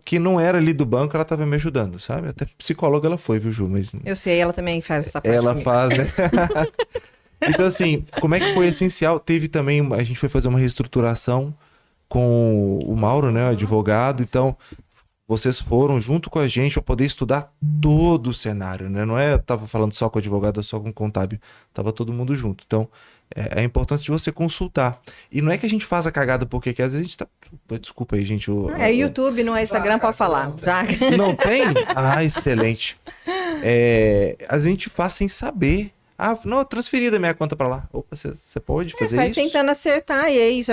que não era ali do banco, ela estava me ajudando, sabe? Até psicóloga ela foi, viu, Ju? Mas Eu sei, ela também faz essa parte ela comigo. faz, né? Então, assim, como é que foi essencial? Teve também, a gente foi fazer uma reestruturação com o Mauro, né, o advogado. Então, vocês foram junto com a gente para poder estudar todo o cenário, né? Não é eu tava falando só com o advogado ou só com o contábil, tava todo mundo junto. Então, é a importância de você consultar. E não é que a gente faz a cagada porque que às vezes a gente tá... Desculpa aí, gente. É YouTube, não é Instagram, pode falar. Já. Não tem? Ah, excelente. A gente faz sem saber. Ah, não, eu transferi da minha conta para lá. Opa, você pode fazer Faz isso? tentando acertar, e é isso.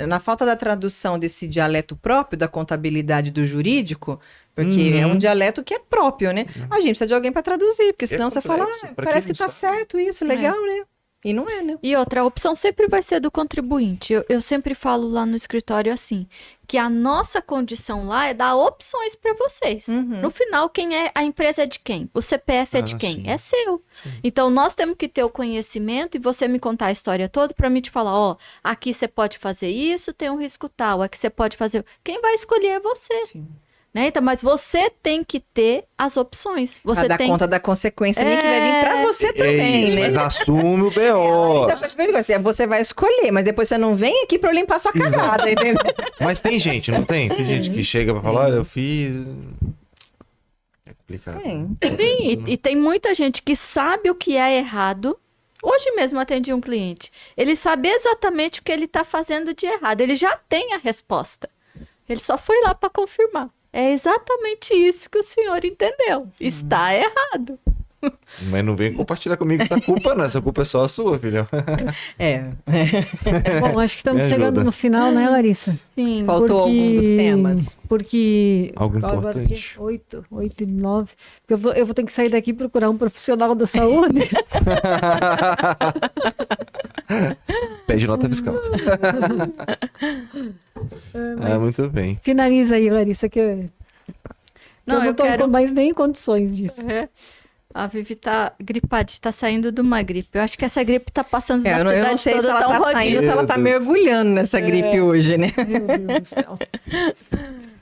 Na falta da tradução desse dialeto próprio da contabilidade do jurídico, porque é um dialeto que é próprio, né? A gente precisa de alguém para traduzir, porque senão você fala, complexo, pra parece quem que não tá sabe. certo isso, legal, né? E não é, né? E outra, a opção sempre vai ser do contribuinte. Eu sempre falo lá no escritório assim, que a nossa condição lá é dar opções para vocês. Uhum. No final, a empresa é de quem? O CPF é de quem? Sim. É seu. Então, nós temos que ter o conhecimento e você me contar a história toda para mim te falar, ó, aqui você pode fazer isso, tem um risco tal, aqui você pode fazer... Quem vai escolher é você. Sim. Né? Então, mas você tem que ter as opções. Você Pra dar tem... conta da consequência nem que vai vir pra você também, isso, né? mas assume o BO. Então, eu te pergunto, assim, você vai escolher, mas depois você não vem aqui pra eu limpar sua cagada, entendeu? Mas tem gente, não tem? Tem gente que chega pra falar, olha, eu fiz... É complicado. Tem. Sim, e tem muita gente que sabe o que é errado. Hoje mesmo atendi um cliente. Ele sabe exatamente o que ele está fazendo de errado. Ele já tem a resposta. Ele só foi lá para confirmar. É exatamente isso que o senhor entendeu. Está errado. Mas não vem compartilhar comigo essa culpa, não. Essa culpa é só a sua, filhão. É. Bom, acho que estamos Me ajuda. chegando no final, né, Larissa? Sim. Faltou algum dos temas? Porque... Algo agora importante. 8 e 9. Porque eu vou ter que sair daqui e procurar um profissional da saúde. Pede nota fiscal. Muito bem. Finaliza aí, Larissa, que eu Não, não eu estou quero... com mais nem condições disso. A Vivi tá gripada, tá saindo de uma gripe. Eu acho que essa gripe tá passando na Eu não cidade sei toda, se ela tá um tá rodízio. saindo ou se ela tá Meu Deus. mergulhando nessa gripe hoje, né? Meu Deus do céu.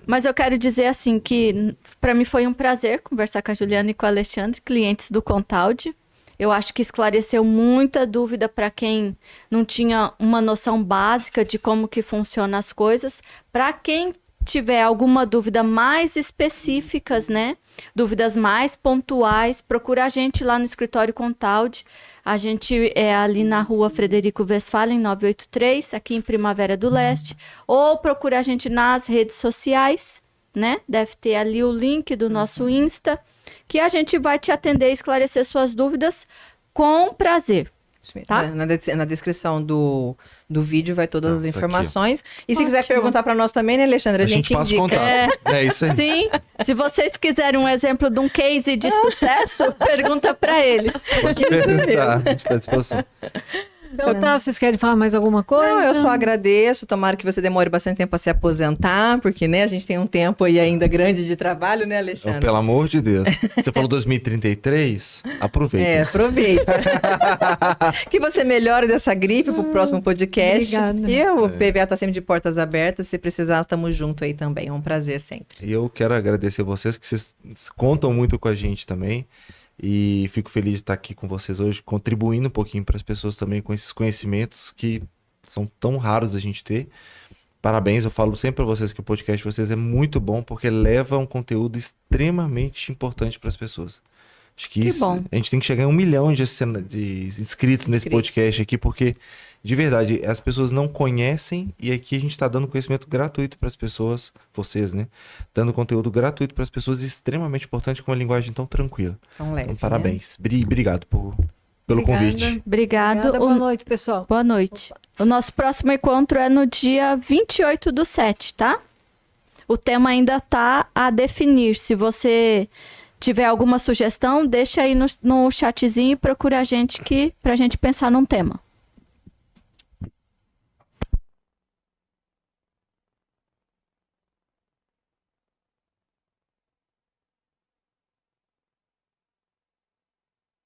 Mas eu quero dizer assim que para mim foi um prazer conversar com a Juliana e com o Alexandre, clientes do Contaldi. Eu acho que esclareceu muita dúvida para quem não tinha uma noção básica de como que funcionam as coisas. Para quem tiver alguma dúvida mais específicas, né? Dúvidas mais pontuais, procura a gente lá no escritório Contaldi. A gente é ali na rua Frederico Westphalen, 983, aqui em Primavera do Leste. Ou procura a gente nas redes sociais, né? Deve ter ali o link do nosso Insta, que a gente vai te atender e esclarecer suas dúvidas com prazer. Tá? Na descrição do vídeo vai todas as Tá aqui, ó. informações. E se quiser Ótimo. perguntar para nós também, né, Alexandre? A gente passa o indica. contato. É isso aí. Sim, se vocês quiserem um exemplo de um case de sucesso, pergunta para eles. Pode perguntar. A gente está à disposição. Então tá, vocês querem falar mais alguma coisa? Não, eu só agradeço. Tomara que você demore bastante tempo a se aposentar, porque, né, a gente tem um tempo aí ainda grande de trabalho, né, Então, Alexandre? pelo amor de Deus. Você falou 2033? Aproveita. É, aproveita. Que você melhore dessa gripe pro próximo podcast. Obrigada. E o PVA tá sempre de portas abertas. Se precisar, estamos junto aí também. É um prazer sempre. E eu quero agradecer vocês, que vocês contam muito com a gente também. E fico feliz de estar aqui com vocês hoje, contribuindo um pouquinho para as pessoas também com esses conhecimentos que são tão raros a gente ter. Parabéns, eu falo sempre para vocês que o podcast de vocês é muito bom, porque leva um conteúdo extremamente importante para as pessoas. Acho que isso, bom. a gente tem que chegar em 1 milhão de inscritos nesse podcast aqui, porque, de verdade, as pessoas não conhecem e aqui a gente está dando conhecimento gratuito para as pessoas, vocês, né? Dando conteúdo gratuito para as pessoas, extremamente importante, com uma linguagem tão tranquila. Tão leve. Então, parabéns. Obrigado pelo Obrigada. convite. Obrigado. Obrigada, boa noite, pessoal. Boa noite. O nosso próximo encontro é no dia 28/7, tá? O tema ainda tá a definir. Se você tiver alguma sugestão, deixa aí no chatzinho e procura a gente pra gente pensar num tema.